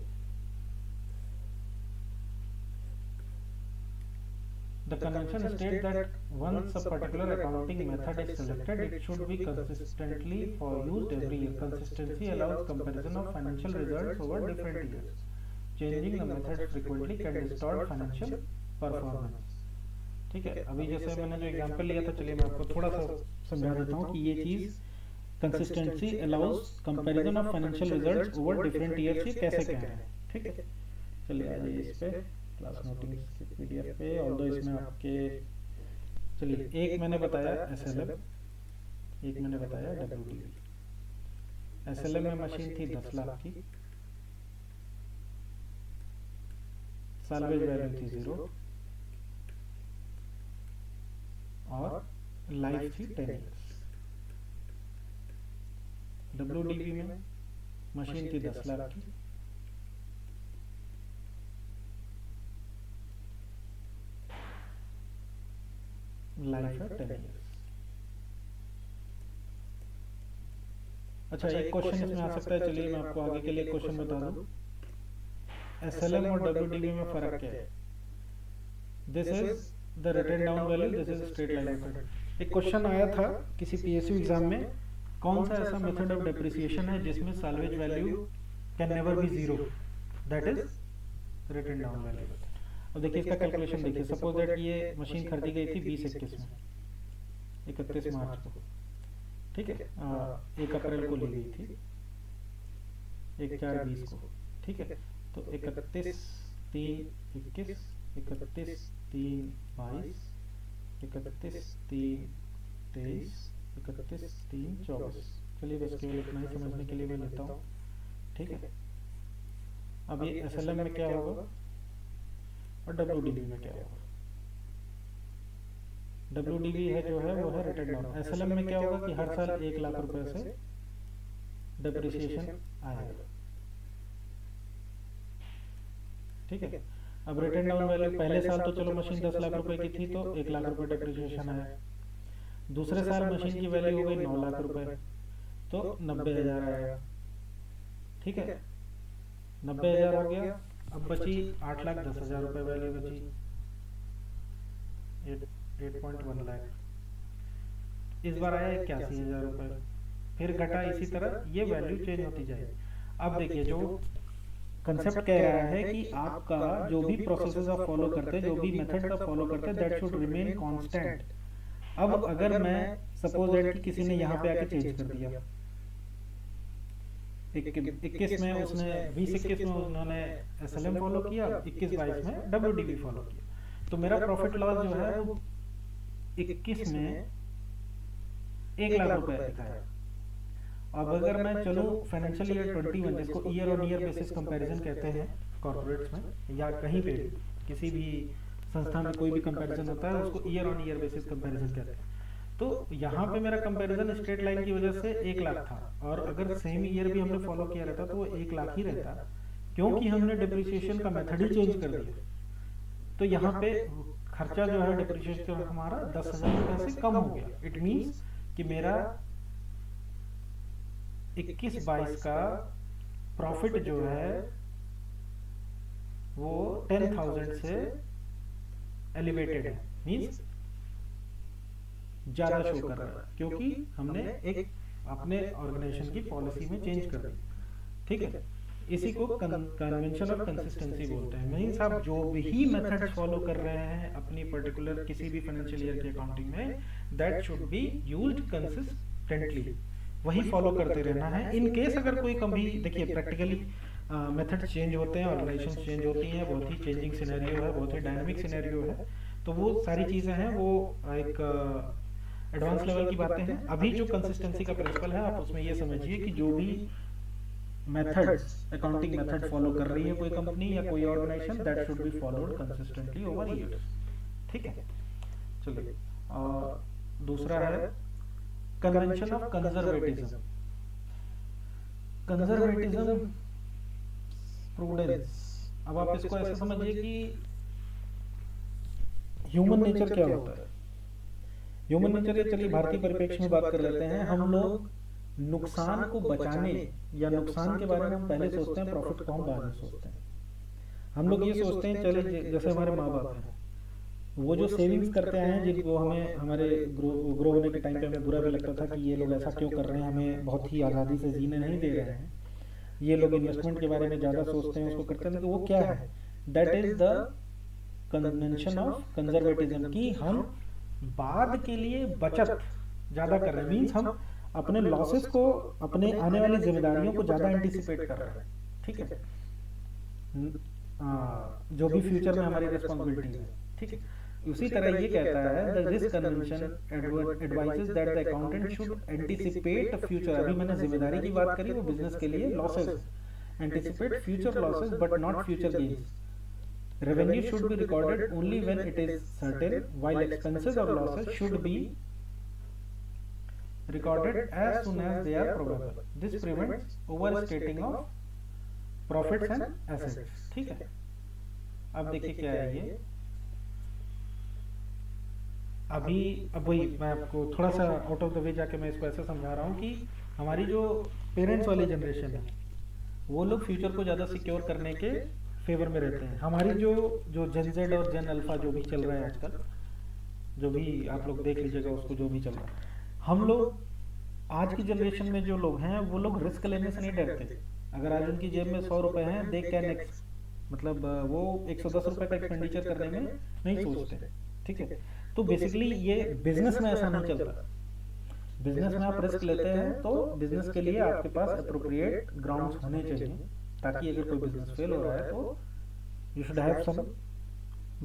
Speaker 1: The convention states that once a particular accounting method is selected, it should be consistently for used every year. Consistency allows comparison of financial results over different years. Changing the method frequently can distort financial performance. ठीक है, अभी जैसे मैंने जो example लिया था, चलिए मैं आपको थोड़ा सा समझा देता हूँ कि ये चीज़ consistency allows comparison of financial results over different years, ये कैसे कह रहे हैं। ठीक है, चलिए आ जाइए इस पे क्लास नोटिंग्स के पीडीएफ पे। ऑल्दो इसमें आपके, चलिए एक मैंने बताया एसएलएम, एक मैंने बताया डब्ल्यूडीवी। एसएलएम में मशीन थी 10 लाख की, साल्वेज वैल्यू थी 0 और लाइफ थी 10 ईयर्स। डब्ल्यूडीवी में मशीन थी 10 लाख की, लाइफ है 10 ईयर्स। अच्छा, एक क्वेश्चन इसमें आ सकता है, चलिए मैं आपको आगे के लिए क्वेश्चन बता दूं। एसएलएम और डब्ल्यूडीवी में फर्क क्या है? This is the written down value, this is straight line method. एक क्वेश्चन आया था किसी पीएसयू एग्जाम में, कौन सा ऐसा मेथड ऑफ डेप्रिसिएशन है जिसमें salvage value can never be 0, that is written down value. अब देखिए इसका कैलकुलेशन देखिए, सपोज दैट ये मशीन खरीदी गई थी 2021 में, 31 मार्च को, ठीक है, 1 अप्रैल को ली गई थी, 1/4/20 को, ठीक है। तो 31/3/21, 31/3/22, 31/3/23, 31/3/24। चलिए बस केवल इतना ही समझने के लिए मैं लेता हूँ, ठीक है। अब ये एसएलएम में क्या होगा और डब्ल्यूडीवी में क्या होगा? डब्ल्यूडीवी है जो है वो है रिटन डाउन। एसएलएम में क्या होगा कि हर साल 1 लाख रुपए से डेप्रिसिएशन आएगा, ठीक है। अब रिटन डाउन वैल्यू पहले साल तो चलो मशीन 10 लाख रुपए की थी तो 1 लाख रुपए डेप्रिसिएशन आया। दूसरे साल मशीन की वैल्यू हो गई 9 लाख रुपए, तो 90,000 आएगा, ठीक है। 90,000 हो गया, अब बची 8,10,000 रुपए वैल्यू बची, 8.1 लाख। इस बार आया 81,000 रुपए, फिर घटा, इसी तरह ये वैल्यू चेंज होती जाएगी। अब देखिए जो कंसेप्ट कह रहा है कि आपका जो भी प्रोसेसेस आप फॉलो करते हैं, जो भी मेथड्स आप फॉलो करते हैं, दैट शुड रिमेन कांस्टेंट। अब अगर मैं सपोज दैट कि किसी ने यहाँ पे आके चेंज कर दिया, 21 में उसने 20-21 में उन्होंने एसएलएम फॉलो किया, 21-22 में डब्ल्यूडीवी फॉलो किया, तो मेरा प्रॉफिट लॉस जो है वो 21 में 1 लाख रुपए दिखाया। अब अगर मैं चलूँ फाइनेंशियल ईयर 21, जिसको year on year basis comparison कहते हैं कॉर्पोरेट्स में या कहीं पे भी किसी भी संस्था में कोई भी कंपैरिजन होता है उसको year on year basis comparison कहते हैं। तो यहाँ पे मेरा कंपैरिजन स्ट्रेट लाइन की वजह से 1 लाख था, और अगर सेम ईयर भी हमने फॉलो किया रहता तो वो 1 लाख ही रहता, क्योंकि हमने डिप्रिसिएशन का मेथड ही चेंज कर दिया। तो यहाँ पे खर्चा जो है डिप्रिसिएशन का हमारा 10,000 रुपए से कम हो गया। इट मीन्स कि मेरा 21-22 का प्रॉफिट जो है वो 10,000 से एलिवेटेड है, मीन्स ज्यादा शो कर रहा है, क्योंकि हमने एक अपने ऑर्गेनाइजेशन की पॉलिसी में चेंज कर दी, ठीक है। इसी को कन्वेंशन ऑफ कंसिस्टेंसी बोलते हैं। मीन्स आप जो भी मेथड फॉलो कर रहे हैं अपनी पर्टिकुलर किसी भी फाइनेंशियल ईयर की अकाउंटिंग में, that should be used consistently, वही फॉलो करते रहना है। इन केस अगर कोई कभी, देखिए प्रैक्टिकली मेथड चेंज होते हैं, ऑर्गेनाइजेशन चेंज होती हैं, बहुत ही चेंजिंग सिनेरियो है, बहुत ही डायनामिक सिनेरियो है, तो वो सारी चीज़ें हैं, वो एक एडवांस लेवल की बातें हैं। अभी जो कंसिस्टेंसी का प्रिंसिपल है, आप उसमें ये समझिए कि जो भी मेथड्स, अकाउंटिंग मेथड फॉलो कर रही है कोई कंपनी या कोई organisation, that should be followed consistently over years, ठीक है। चलिए दूसरा है convention of conservatism. Conservatism, prudence. अब आप इसको ऐसे समझिए कि ह्यूमन नेचर क्या होता है। ह्यूमन नेचर है, चलिए भारतीय परिप्रेक्ष्य में बात कर लेते हैं। हम लोग नुकसान को बचाने या नुकसान के बारे में हम पहले सोचते हैं, प्रॉफिट को हम बाद में सोचते हैं। हम लोग ये सोचते हैं, चले जैसे हमारे माँ बाप हैं, वो जो सेविंग्स करते आए हैं, जिनको हमें हमारे ग्रो होने के टाइम पे हमें बुरा भी लगता था कि ये लोग ऐसा क्यों कर रहे हैं, हमें बहुत ही आज़ादी से जीने नहीं दे रहे हैं, ये लोग इन्वेस्टमेंट के बारे में ज़्यादा सोचते हैं, उसको करते हैं। तो वो क्या है, that is the convention of conservatism, कि हम बाद के लिए बचत ज़्यादा कर रहे हैं। मीन्स हम अपने लॉसेस को, अपने आने वाली जिम्मेदारियों को ज़्यादा एंटिसिपेट कर रहे हैं। ठीक है, जो भी फ्यूचर में हमारी रिस्पॉन्सिबिलिटी है। ठीक है, उसी तरह ये कहता है the this convention advises that the accountant should anticipate future. अभी मैंने जिम्मेदारी की बात करी, वो बिजनेस के लिए losses, anticipate future losses but not future gains. Revenue should be recorded only when it is certain, while expenses or losses should be recorded as soon as they are probable. This prevents overstating of profits and assets. ठीक है, अब देखिए क्या है ये। अब वही मैं आपको थोड़ा सा आउट ऑफ द वे जाके मैं इसको ऐसे समझा रहा हूँ कि हमारी जो पेरेंट्स वाली जनरेशन है, वो लोग फ्यूचर को ज़्यादा सिक्योर करने के फेवर में रहते हैं। हमारी जो जेन जेड और जेन अल्फा जो भी चल रहा है आजकल, जो भी आप लोग देख लीजिएगा उसको, जो भी चल रहा है, हम लोग आज की जनरेशन में जो लोग हैं, वो लोग रिस्क लेने से नहीं डरते। अगर आज उनकी जेब में 100 रुपए हैं, दे कैन मतलब वो 110 रुपए का एक्सपेंडिचर करने में नहीं सोचते। ठीक है, तो बेसिकली ये बिजनेस में ऐसा नहीं चलता। बिजनेस में आप रिस्क लेते हैं तो बिजनेस के लिए आपके पास अप्रोप्रिएट ग्राउंड्स होने चाहिए, ताकि अगर कोई बिजनेस फेल हो रहा है तो you should have some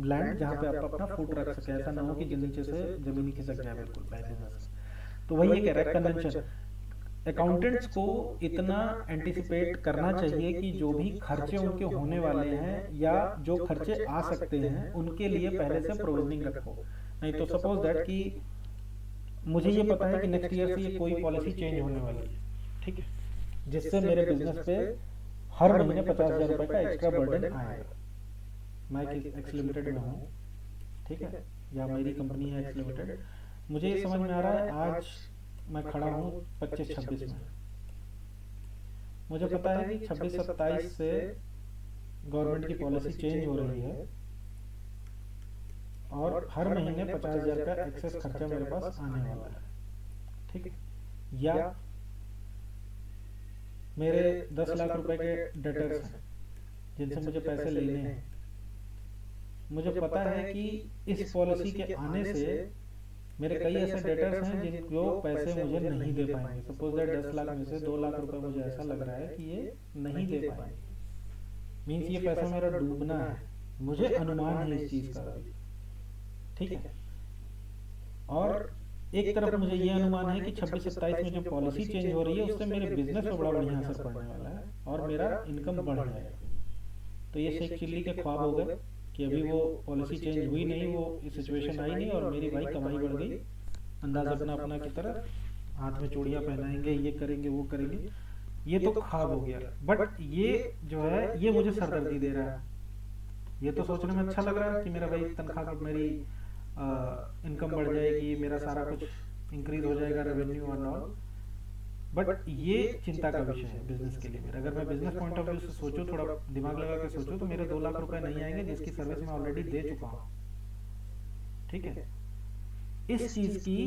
Speaker 1: land जहाँ पे आप अपना फुट रख सके। ऐसा ना हो कि नीचे से जमीन ही खिसक जाए बिल्कुल बाय बिजनेस। तो वही ये कह रहा है कन्वेंशन, अकाउंटेंट्स को इतना एंटिसिपेट करना चाहिए कि जो भी खर्चे उनके होने वाले हैं या जो खर्चे आ सकते हैं, उनके लिए पहले से प्रोविजनिंग रखो। नहीं तो सपोज दैट कि मुझे ये पता है कि नेक्स्ट ईयर से ये कोई पॉलिसी चेंज होने वाली है, ठीक है, जिससे मेरे बिजनेस पे हर महीने 50,000 रुपए का एक्स्ट्रा बर्डन आएगा। मैं एक्स लिमिटेड में हूँ, ठीक है, या मेरी कंपनी है एक्स लिमिटेड। मुझे ये समझ में आ रहा है, आज मैं खड़ा हूँ 25-26 में, मुझे पता है कि 26-27 से गवर्नमेंट की पॉलिसी चेंज हो रही है और हर महीने 50,000 का एक्सेस खर्चा मेरे पास आने वाला है। ठीक है, या मेरे 10 लाख रुपए के डेटर्स हैं जिनसे मुझे पैसे लेने हैं। मुझे पता है कि इस पॉलिसी के आने से मेरे कई ऐसे डेटर्स हैं जिनको पैसे मुझे नहीं दे पाएंगे। सपोज दैट 10 लाख में से 2 लाख रुपए मुझे ऐसा लग रहा है कि ये नहीं दे पाएंगे। मीन्स ये पैसा मेरा डूबना है, मुझे अनुमान है इस चीज का। ठीक है, और एक तरफ मुझे ये अनुमान है कि 26-27 में जो पॉलिसी चेंज हो रही है उससे मेरे बिजनेस पे बड़ा बढ़िया असर पड़ने वाला है और मेरा इनकम बढ़ जाएगा। तो ये शेख चिल्ली के ख्वाब हो गए कि अभी वो पॉलिसी चेंज हुई नहीं, वो इस सिचुएशन आई नहीं और मेरी भाई कमाई बढ़ गई, अंदाज अपना अपना की तरह, हाथ में चूड़ियां पहनाएंगे, ये करेंगे वो करेंगे। ये तो ख्वाब हो गया, बट ये जो है ये मुझे सरदर्दी दे रहा है। ये तो सोचने में अच्छा लग रहा है कि मेरा भाई तनख्वाह, मेरी इनकम बढ़ जाएगी, मेरा सारा कुछ इंक्रीज हो जाएगा, रेवेन्यू और ऑल, बट ये चिंता का विषय है बिजनेस के लिए मेरा। अगर मैं बिजनेस पॉइंट ऑफ व्यू से सोचूं, थोड़ा दिमाग लगा के सोचूं, तो मेरे 2 लाख रुपए नहीं आएंगे जिसकी सर्विस मैं ऑलरेडी दे चुका हूं। ठीक है, इस चीज की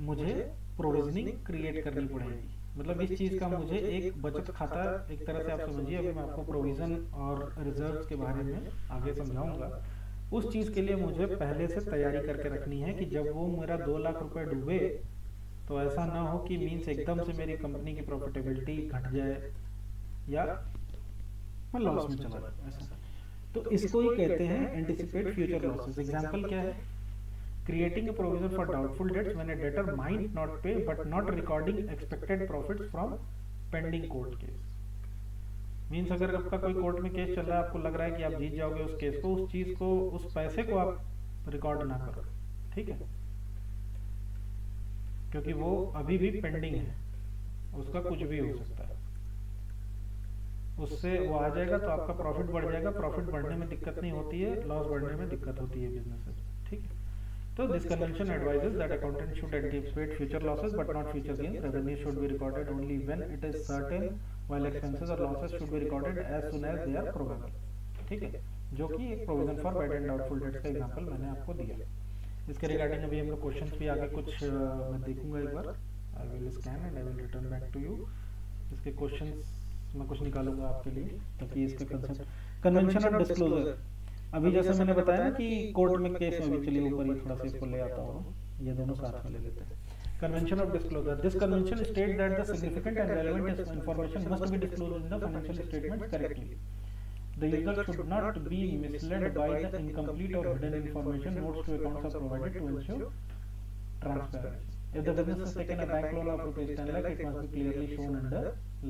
Speaker 1: मुझे प्रोविजनिंग क्रिएट करनी पड़ेगी। मतलब इस चीज का मुझे एक बचत खाता, एक तरह से आप समझिए, अभी मैं आपको प्रोविजन और रिजर्व के बारे में आगे समझाऊंगा। उस चीज के लिए मुझे पहले से तैयारी करके रखनी है कि जब वो मेरा 2 लाख रुपए डूबे तो ऐसा ना हो कि मीन्स एकदम से मेरी कंपनी की प्रॉफिटेबिलिटी घट जाए या मैं लॉस में चला जाऊं ऐसा। तो इसको ही कहते हैं एंटिसिपेट फ्यूचर लॉसेस। एग्जांपल क्या है, creating a provision for doubtful debts when a debtor might not pay but not recording expected profits from pending court case. Means अगर आपका कोई कोर्ट में केस चल रहा है, आपको लग रहा है कि आप जीत जाओगे उस केस को, उस चीज को, उस पैसे को आप रिकॉर्ड ना करो। ठीक है, क्योंकि वो अभी भी पेंडिंग है, उसका कुछ भी हो सकता है, उससे वो आ जाएगा तो आपका प्रॉफिट बढ़ जाएगा। प्रॉफिट बढ़ने में दिक्कत नहीं होती है, लॉस बढ़ने में दिक्कत होती है बिजनेस में। ठीक है, तो this convention advises that accountant should anticipate future losses but not future gain. Revenue should be recorded only when it is certain while expenses और losses should be recorded as soon as they are probable. ठीक है, जो कि एक provision for bad and doubtful debts का example मैंने आपको दिया. इसके रिगार्डिंग अभी हम लोग क्वेश्चंस भी आगे कुछ मैं देखूंगा एक बार. I will scan and I will return back to you. इसके क्वेश्चंस मैं कुछ निकालूंगा आपके लिए ताकि इसका कंसेप्ट. कन्वेंशन ऑफ डिस्क्लोजर, अभी जैसे मैंने बताया ना कि कोर्ट में केस में भी, चलिए ऊपर ही थोड़ा सा इसको ले आता हूँ, ये दोनों साथ में ले लेते हैं. Convention of disclosure, this convention state that the significant and relevant information must be disclosed in the financial statements correctly. The user should not be misled by the incomplete or hidden information. Notes to accounts are provided to ensure transparency. If the business has taken a bank loan of rupees 10 lakh, it must be clearly shown under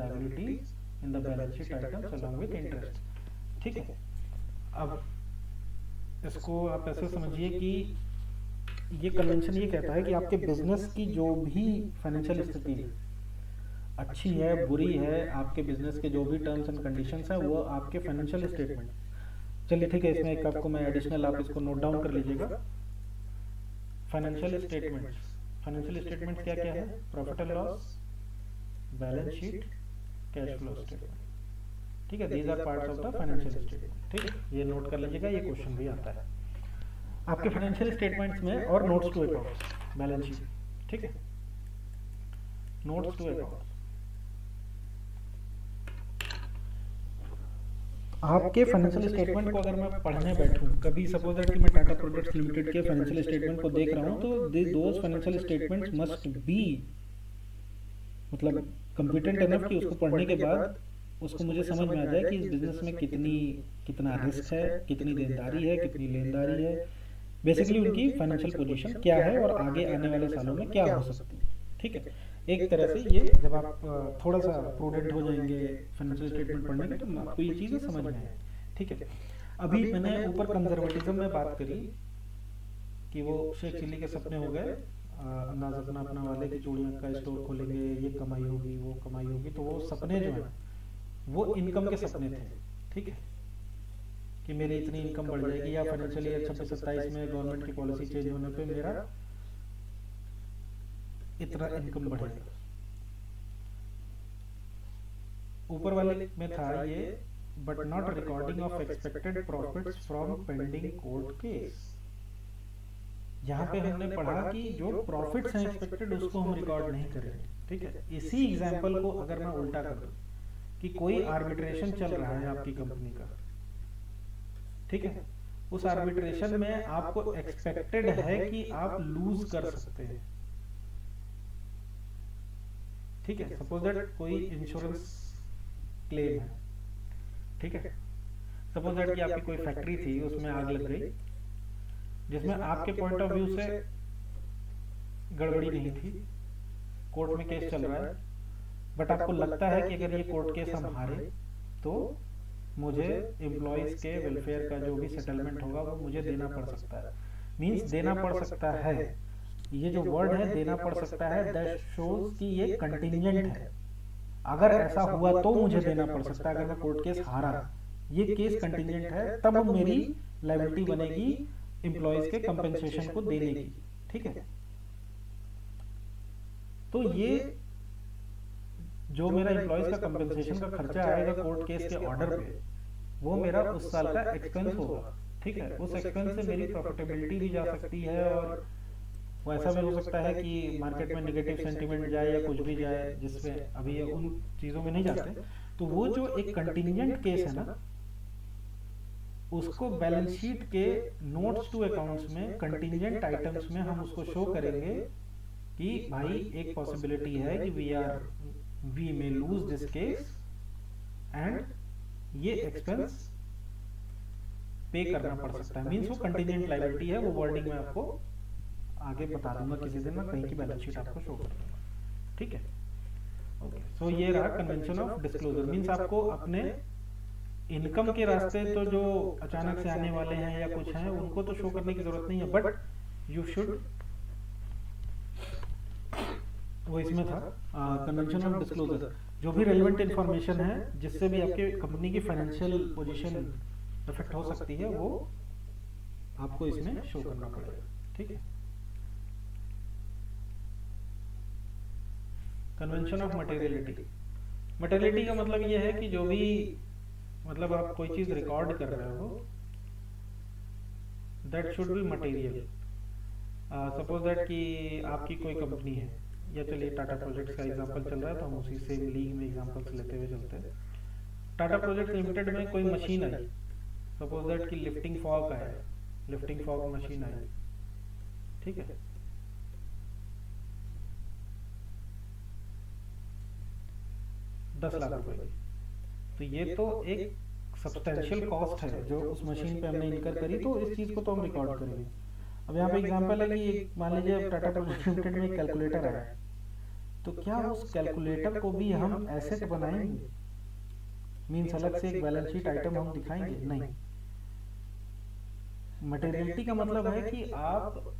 Speaker 1: liabilities in the balance sheet items along with interest. ठीक है, अब इसको आप ऐसे समझिए कि ये convention ये कहता है कि आपके बिजनेस की जो भी फाइनेंशियल स्थिति है, अच्छी है बुरी है, आपके बिजनेस के जो भी टर्म्स एंड कंडीशंस हैं वो आपके फाइनेंशियल स्टेटमेंट. चलिए ठीक है, इसमें एक आपको मैं एडिशनल, आप इसको नोट डाउन कर लीजिएगा. फाइनेंशियल स्टेटमेंट्स, फाइनेंशियल स्टेटमेंट्स क्या क्या है? Profit and loss, balance sheet, cash flow statement. ठीक है, these are parts of the financial statement. ठीक है, ये नोट कर लीजिएगा, ये क्वेश्चन भी आता है आपके फाइनेंशियल स्टेटमेंट्स में. और notes to accounts, balance sheet. ठीक है, नोट्स टू अकाउंट्स, आपके फाइनेंशियल स्टेटमेंट को अगर मैं पढ़ने बैठूं, कभी सपोज दैट कि मैं टाटा प्रोडक्ट्स लिमिटेड के फाइनेंशियल स्टेटमेंट को देख रहा हूं, तो those financial statements must be, मतलब कॉम्पिटेंट एनफ कि उसको पढ़ने के बाद उसको मुझे समझ में आ जाए कि इस बिजनेस में कितना रिस्क है, कितनी देनदारी है, कितनी लेनदारी है, बेसिकली उनकी फाइनेंशियल पोजीशन क्या है और आगे आने वाले सालों में क्या हो सकती है. ठीक है, एक तरह से ये जब आप थोड़ा सा प्रूडेंट हो जाएंगे फाइनेंशियल स्टेटमेंट पढ़ने में, तो आपको ये चीज़ें समझ में आए. ठीक है, अभी मैंने ऊपर कंजर्वेटिज्म में बात करी कि वो शेख चिल्ली के सपने हो गए, अंदाज अपना वाले की चूड़ियों का स्टोर खोलेंगे, ये कमाई होगी वो कमाई होगी. तो वो सपने जो हैं वो इनकम के सपने थे. ठीक है, कि मेरी इतनी इनकम बढ़ जाएगी, या फाइनेंशियल ईयर 26-27 में गवर्नमेंट की पॉलिसी चेंज होने पे मेरा इतना इनकम बढ़ेगा. ऊपर वाले में था ये, but not recording of expected profits from pending court case. यहाँ पे हमने पढ़ा कि जो प्रॉफिट्स हैं एक्सपेक्टेड उसको हम रिकॉर्ड नहीं करेंगे. ठीक है, इसी एग्जांपल को अगर मैं उल्टा कर दूं कि कोई आर्बिट्रेशन चल रहा है आपकी कंपनी का, ठीक है, उस आर्बिट्रेशन में आपको एक्सपेक्टेड है कि आप लूज कर सकते हैं. ठीक है, सपोज दैट कोई इंश्योरेंस क्लेम है. ठीक है, सपोज दैट कि आपकी कोई फैक्ट्री थी, उसमें आग लग गई, जिसमें आपके पॉइंट ऑफ व्यू से गड़बड़ी नहीं थी, कोर्ट में केस चल रहा है, बट आपको लगता है कि अगर ये कोर्ट केस हम हारे तो मुझे एम्प्लॉयज के वेलफेयर का जो भी सेटलमेंट होगा वो मुझे देना पड़ सकता है. मींस देना पड़ सकता है, ये जो वर्ड है देना पड़ सकता है, दैट शोज कि ये कंटिंजेंट है. अगर ऐसा हुआ तो मुझे देना पड़ सकता है. अगर मैं कोर्ट केस हारा, ये केस कंटिंजेंट है, तब मेरी लायबिलिटी बनेगी एम्प्लॉयज के कंपेंसेशन को देने की. ठीक है, तो ये जो मेरा एम्प्लॉयज का कंपेंसेशन का खर्चा आएगा कोर्ट केस के ऑर्डर पे, वो मेरा उस साल का एक्सपेंस होगा. ठीक है, उस एक्सपेंस से मेरी प्रॉफिटेबिलिटी भी जा सकती है, और वो ऐसा भी हो सकता है कि मार्केट में नेगेटिव सेंटीमेंट जाए या कुछ भी जाए, जिसमें अभी ये उन चीज़ों में नहीं जाते. तो वो जो एक कंटिंजेंट केस है ना, उसको बैलेंस शीट के नोट्स टू अकाउंट्स में कंटिंजेंट आइटम्स में हम उसको शो करेंगे कि भाई एक पॉसिबिलिटी है कि we may lose this case and ये एक्सपेंस पे करना पड़ सकता है. मींस वो कंटिंजेंट लायबिलिटी है. वो वर्डिंग में आपको आगे बता दूंगा किसी दिन, मैं कहीं की बैलेंस शीट आपको शो कर दूंगा. ठीक है, ओके. सो ये रहा कन्वेंशन ऑफ डिस्क्लोजर. मींस आपको अपने इनकम के रास्ते तो जो अचानक से आने वाले हैं या कुछ हैं उनको तो शो करने की जरूरत नहीं है, बट यू शुड, वो इसमें था कन्वेंशन ऑफ डिस्क्लोजर, जो भी रेलेवेंट इंफॉर्मेशन है जिससे भी आपके कंपनी की फाइनेंशियल पोजीशन इफेक्ट हो सकती है वो आपको इसमें शो करना पड़ेगा. ठीक है. Convention of materiality. मटेरियलिटी का मतलब ये है कि जो भी मतलब आप कोई चीज रिकॉर्ड कर रहे हो that should B material. Suppose that कि आपकी कोई कंपनी है, या चलिए टाटा प्रोजेक्ट्स का एग्जांपल चल रहा है तो हम उसी सेम लीग में एग्जांपल्स लेते हुए चलते हैं। टाटा प्रोजेक्ट लिमिटेड में कोई मशीन आई, सपोज दैट कि लिफ्टिंग फॉग आया, लिफ्टिंग फॉग मशीन आई, ठीक है। 10 लाख रुपए की, तो ये तो एक सब्सटेंशियल कॉस्ट है जो उस मशीन पे हमने इनकर करी, तो इस चीज को तो हम रिकॉर्ड करेंगे। अब यहाँ पे एग्जांपल है कि मान लीजिए टाटा प्रोजेक्ट लिमिटेड में एक कैलकुलेटर आया, तो क्या उस कैलकुलेटर को भी हम एसेट बनाएंगे? मीन्स अलग से एक बैलेंस शीट आइटम हम दिखाएंगे? नहीं। मटेरियलिटी का मतलब है कि आप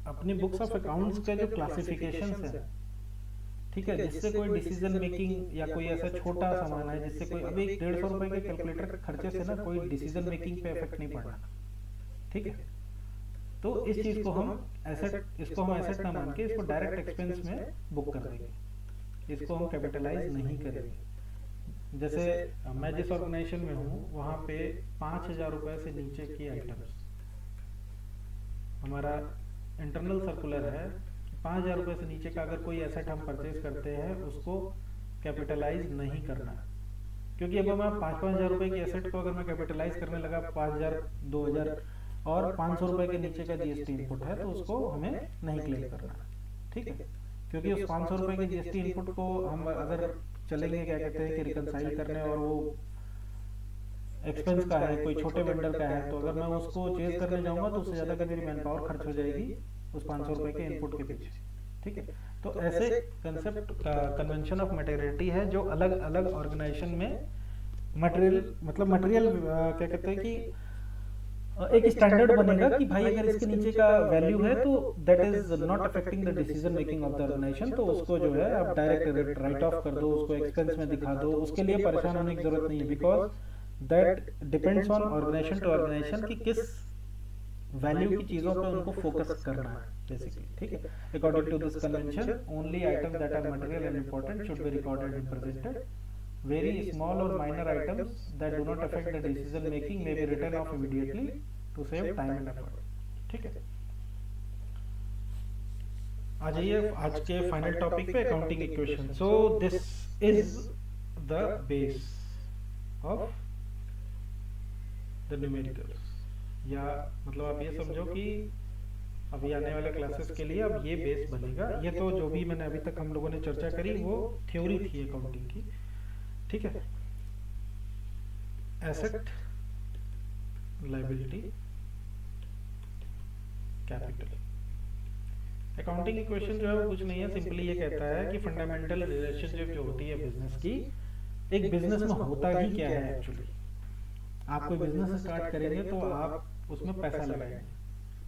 Speaker 1: अपनी बुक्स ऑफ अकाउंट्स के जो क्लासिफिकेशंस है, ठीक है, जिससे कोई डिसीजन मेकिंग या कोई ऐसा छोटा सामान है जिससे कोई, अभी 150 रुपए के कैलकुलेटर के खर्चे से ना कोई डिसीजन मेकिंग पे इफेक्ट नहीं पड़ना, ठीक है। तो इस चीज को हम एसेट, इसको हम एसेट ना मान के इसको डायरेक्ट एक्सपेंस में बुक कर देंगे, इसको हम कैपिटलाइज नहीं करेंगे। जैसे मैं जिस ऑर्गेनाइजेशन में हूँ वहाँ पे 5,000 रुपए से नीचे की आइटम्स, हमारा इंटरनल सर्कुलर है, 5,000 रुपए से नीचे का अगर कोई एसेट हम परचेज करते हैं उसको कैपिटलाइज नहीं करना। क्योंकि अब मैं 5,000 रुपए की एसेट को अगर मैं कैपिटलाइज करने लगा 5,000, 2,000 और 500 रुपए के नीचे का जीएसटी इनपुट है तो उसको हमें नहीं क्लेम करना, ठीक है। क्योंकि उस 500 रुपए के जीएसटी इनपुट को हम अगर चलेंगे क्या कहते हैं कि रिकनसाइल करने, और वो एक्सपेंस का है, कोई छोटे वेंडर का है, तो अगर मैं उसको चेज करने जाऊंगा तो उससे ज्यादा का मेरी मैन पावर खर्च हो जाएगी उस 500 रुपए के इनपुट के पीछे, ठीक है। तो ऐसे कंसेप्ट कन्वेंशन ऑफ मटेरियलिटी है जो अलग अलग ऑर्गेनाइजेशन में मटेरियल, मतलब मटेरियल क्या कहते हैं कि एक स्टैंडर्ड बनेगा कि भाई अगर इसके नीचे का वैल्यू है तो that is not affecting the decision making of the organisation, तो उसको जो है आप डायरेक्ट राइट ऑफ कर दो, उसको एक्सपेंस में दिखा दो, उसके लिए परेशान होने की जरूरत नहीं है, because that depends on organisation to organisation कि किस वैल्यू की चीजों पे उनको फोकस करना है बेसिकली, ठीक है। According to this convention only item that are material and important should be recorded and presented. Very small or minor items that do not affect the decision making may be written off immediately to save time and effort, ठीक है। आ जाइए आज के final topic पे, accounting equation. So this is the base of the numericals, या मतलब आप ये समझो कि अभी आने वाले क्लासेस के लिए अब ये बेस बनेगा। ये तो जो भी मैंने अभी तक हम लोगों ने चर्चा करी वो थ्योरी थी अकाउंटिंग की, ठीक है। Asset, liability, capital. Accounting equation जो है वो कुछ नहीं है, सिंपली ये कहता है कि फंडामेंटल रिलेशनशिप जो होती है बिजनेस की, एक बिजनेस में होता ही क्या है एक्चुअली। आप कोई बिजनेस स्टार्ट करेंगे तो आप उसमें पैसा लगाएंगे,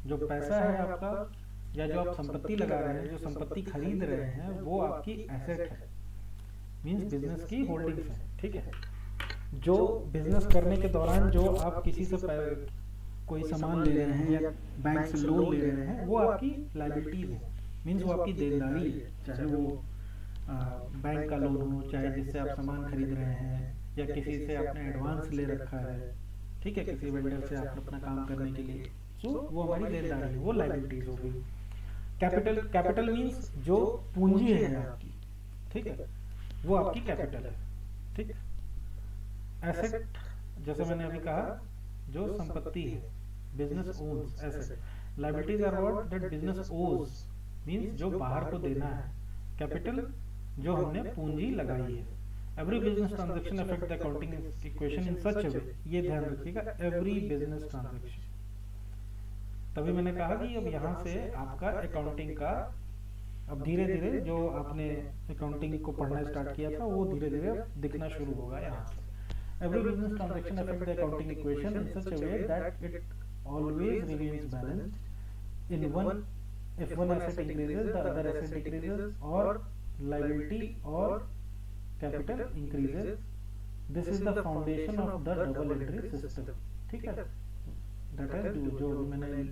Speaker 1: जो पैसा है आपका या जो आप संपत्ति लगा रहे हैं, जो संपत्ति खरीद रहे हैं, वो आपकी एसेट है, मींस बिजनेस की होल्डिंग्स है, ठीक है। जो बिजनेस करने के दौरान जो आप किसी से कोई सामान ले रहे हैं या बैंक से लोन ले रहे हैं, वो आपकी लायबिलिटीज है, मींस वो आपकी देनदारी है, चाहे वो बैंक का लोन हो, चाहे जिससे आप सामान खरीद रहे हैं या किसी से आपने एडवांस ले रखा है, ठीक है, किसी वेंडर से आप अपना काम करने के लिए, सो वो हमारी देनदारी है, वो लायबिलिटीज हो गई। कैपिटल, कैपिटल मींस जो पूंजी है आपकी, ठीक है, वो आपकी कैपिटल है, ठीक। एसेट जैसे मैंने अभी कहा जो संपत्ति है, business owns asset. Liabilities are what that business owes, means जो बाहर को देना है। कैपिटल जो हमने पूंजी लगाई है। Every business transaction affect the accounting equation in such a way, ये ध्यान रखिएगा, एवरी बिजनेस ट्रांजैक्शन। तभी मैंने कहा कि अब यहाँ से आपका अकाउंटिंग का अब धीरे धीरे जो आपने अकाउंटिंग को पढ़ना स्टार्ट किया था वो धीरे धीरे दिखना शुरू होगा यहाँ से। Every business transaction affects the accounting equation in such a way that it always remains balanced in one. If one asset increases, the other asset decreases, or liability or capital increases. This is the foundation of the double entry system. ठीक है? That is जो मैंने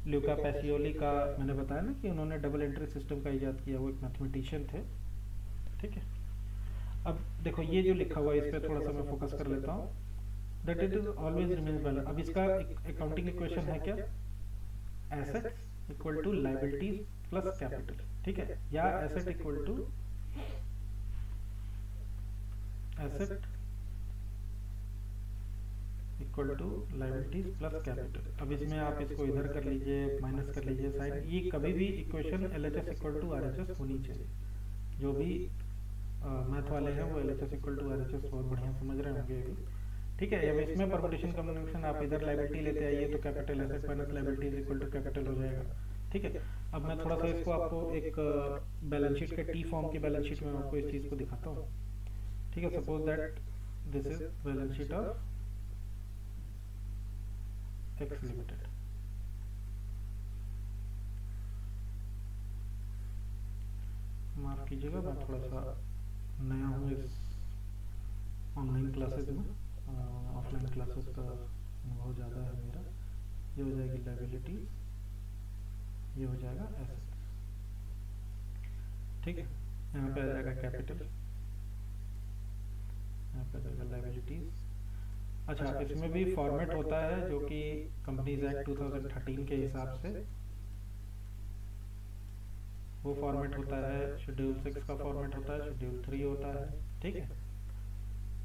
Speaker 1: Luca Pacioli का मैंने बताया ना कि उन्होंने डबल एंट्री सिस्टम का इजाद किया, वो एक मैथमेटिशियन थे, ठीक है। अब देखो ये जो लिखा हुआ है इस पे थोड़ा सा मैं फोकस कर लेता हूँ, that it is always remains balance. अब इसका अकाउंटिंग इक्वेशन है क्या, assets equal to liabilities plus capital, ठीक है, या asset equal to asset equal to liabilities plus capital. अब इसमें आप इसको इधर कर लीजिए, माइनस कर लीजिए साइड, ये कभी भी equation LHS equal to RHS होनी चाहिए। जो भी मैथ वाले हैं वो एलएचएस इक्वल टू आरएचएस बहुत बढ़िया समझ रहे होंगे अभी, ठीक है। अब इसमें परमुटेशन कॉम्बिनेशन आप इधर लायबिलिटी लेते आइए तो capital asset minus liabilities equal to capital हो जाएगा, ठीक है। अब मैं थोड़ा सा इसको आपको एक बैलेंस शीट के टी फॉर्म की बैलेंस शीट में आपको इस चीज़ को दिखाता हूँ, ठीक है। Suppose that this is balance sheet of x limited. माफ कीजिएगा मैं थोड़ा सा नया हूँ इस ऑनलाइन क्लासेस में, ऑफलाइन क्लासेस का बहुत ज़्यादा है मेरा। ये हो जाएगी लायबिलिटी, ये हो जाएगा एसेट, ठीक है। यहाँ पे आ जाएगा कैपिटल, यहाँ पे आ जाएगा लायबिलिटीज। अच्छा, इसमें भी फॉर्मेट होता है जो कि कंपनीज एक्ट 2013 के हिसाब से वो फॉर्मेट होता है। शेड्यूल 6 का फॉर्मेट होता है, शेड्यूल 3 होता है, ठीक है।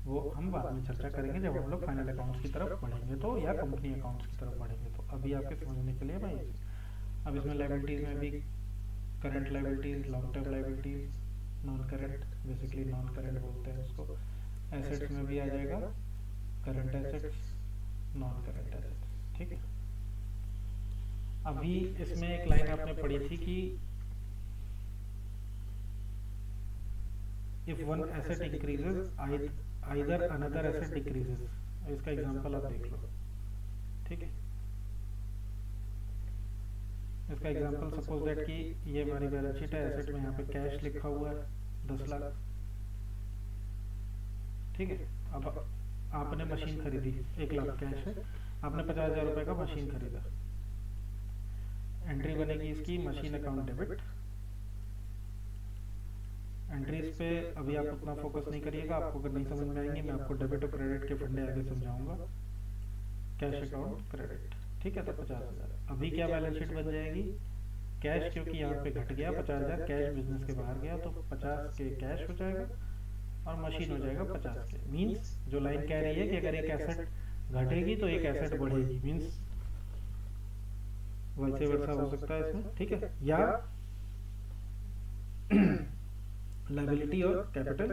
Speaker 1: वो हम बाद में चर्चा करेंगे जब हम लोग फाइनल अकाउंट्स की तरफ बढ़ेंगे तो, या कंपनी अकाउंट्स की तरफ बढ़ेंगे तो। अभी आपके समझने के लिए भाई, अब इसमें लायबिलिटीज में भी current liabilities, long term liabilities, non current, basically non current बोलते हैं उसको। एसेट्स में भी आ जाएगा current assets, non current assets, ठीक है। अभी इसमें एक लाइन आपने पढ़ी थी कि if one asset increases either another asset decreases. इसका एग्जांपल आप देख लो, ठीक है। इसका एग्जांपल सपोज दैट कि ये हमारी बैलेंस शीट है, एसेट में यहाँ पे कैश लिखा हुआ है 10 लाख, ठीक है। अब आपने मशीन खरीदी, 1 लाख कैश है, आपने 50,000 रुपए का मशीन खरीदा। एंट्री बनेगी इसकी मशीन अकाउंट डेबिट। एंट्रीज पे अभी आप उतना फोकस नहीं करिएगा, आपको अगर नहीं समझ में आएंगे मैं आपको डेबिट और क्रेडिट के फंडे आगे समझाऊंगा। कैश अकाउंट क्रेडिट, ठीक है। तो 50,000 अभी क्या बैलेंस शीट बन जाएगी, कैश, क्योंकि यहाँ पे घट गया 50,000, कैश बिजनेस के बाहर गया तो 50 के कैश हो जाएगा और मशीन हो जाएगा 50 के। मीन्स जो लाइन कह रही है कि अगर एक एसेट घटेगी तो एक एसेट बढ़ेगी, मीन्स वैसे वर्षा हो सकता है इसमें, ठीक है। या लायबिलिटी और कैपिटल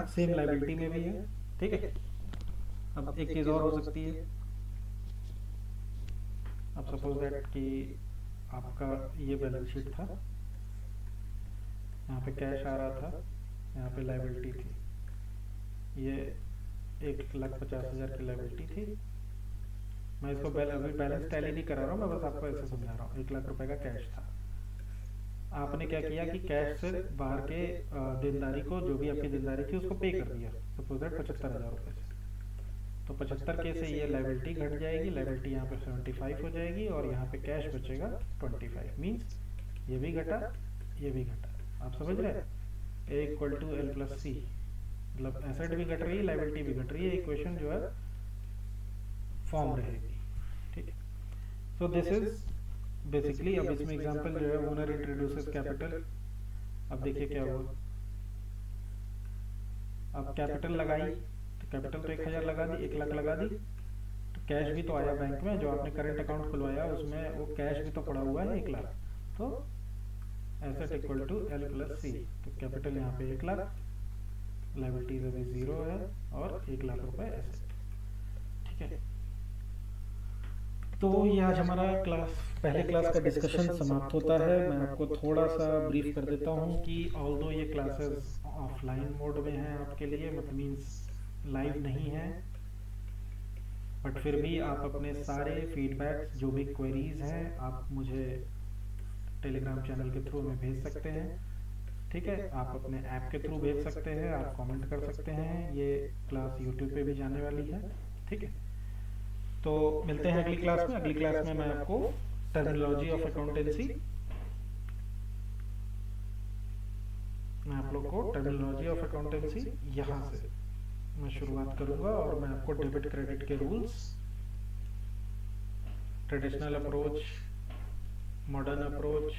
Speaker 1: सेम लायबिलिटी में भी है, ठीक है। अब एक चीज और हो सकती है, अब सपोज दैट कि आपका ये बैलेंस शीट था, यहाँ पे कैश आ रहा था, यहाँ पे लायबिलिटी थी, ये 1,50,000 की लायबिलिटी थी। मैं इसको अभी बैलेंस टैली नहीं करा रहा हूँ, मैं बस आपको ऐसे समझा रहा हूँ। 1 लाख रुपए का कैश था, आपने क्या किया कि कैश से बाहर के देनदारी को, जो भी आपकी देनदारी थी उसको पे कर दिया, सपोज दैट 75,000 रुपए से। तो 75 के से ये लायबिलिटी घट जाएगी, लायबिलिटी यहाँ पे 75 हो जाएगी और यहाँ पे कैश बचेगा 25। मीन्स ये भी घटा, ये भी घटा। आप समझ रहे हैं, ए इक्वल टू एल प्लस सी, मतलब एसेट भी घट रही है, लायबिलिटी भी घट रही है, इक्वेशन जो है फॉर्म रहेगी, ठीक है। So this is basically. अब इसमें एग्जांपल जो है, ओनर इंट्रोड्यूसेस कैपिटल। अब देखिए क्या हुआ, अब कैपिटल लगाई तो कैपिटल तो 1,000 लगा दी, 1 लाख लगा दी, तो कैश भी तो आया बैंक में, जो आपने करंट अकाउंट खुलवाया उसमें वो कैश भी तो पड़ा हुआ है 1 लाख। तो asset equal to L plus C, तो कैपिटल यहाँ पे 1 लाख, लायबिलिटीज अभी 0 है और 1 लाख रुपए एसेट, ठीक है। तो ये आज हमारा पहले क्लास का डिस्कशन समाप्त होता है। मैं आपको थोड़ा सा ब्रीफ कर देता हूँ कि ऑल्दो ये क्लासेस ऑफलाइन मोड में हैं आपके लिए, मतलब मीन्स लाइव नहीं है, बट फिर भी आप अपने सारे फीडबैक्स, जो भी क्वेरीज हैं, आप मुझे टेलीग्राम चैनल के थ्रू में भेज सकते हैं, ठीक है। आप अपने ऐप के थ्रू भेज सकते हैं, आप कमेंट कर सकते हैं। ये क्लास यूट्यूब पे भी जाने वाली है, ठीक है। तो मिलते हैं अगली क्लास में। अगली क्लास में मैं आपको टर्मिनोलॉजी ऑफ अकाउंटेंसी मैं आप लोग को टर्मिनोलॉजी ऑफ अकाउंटेंसी यहाँ से मैं शुरुआत करूँगा और मैं आपको डेबिट क्रेडिट के rules, traditional approach, modern approach,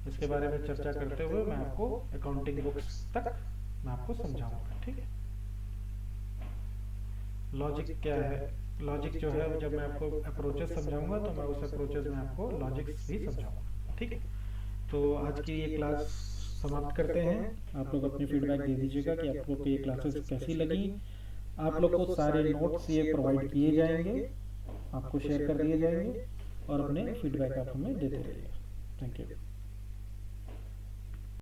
Speaker 1: इसके बारे में चर्चा करते हुए मैं आपको अकाउंटिंग बुक्स तक मैं आपको समझाऊंगा। ठीक है, लॉजिक क्या है, लॉजिक जो है जब मैं आपको अप्रोचेस समझाऊंगा तो मैं उस अप्रोचेस में आपको लॉजिक्स भी समझाऊंगा। ठीक है, तो आज की ये क्लास समाप्त करते हैं। आप लोग अपनी फीडबैक दे दीजिएगा कि आप लोग को ये क्लासेस कैसी लगी। आप लोग को सारे नोट्स ये प्रोवाइड किए जाएंगे, आपको शेयर कर दिए जाएंगे और अपने फीडबैक आप हमें देते रहिए। Thank you.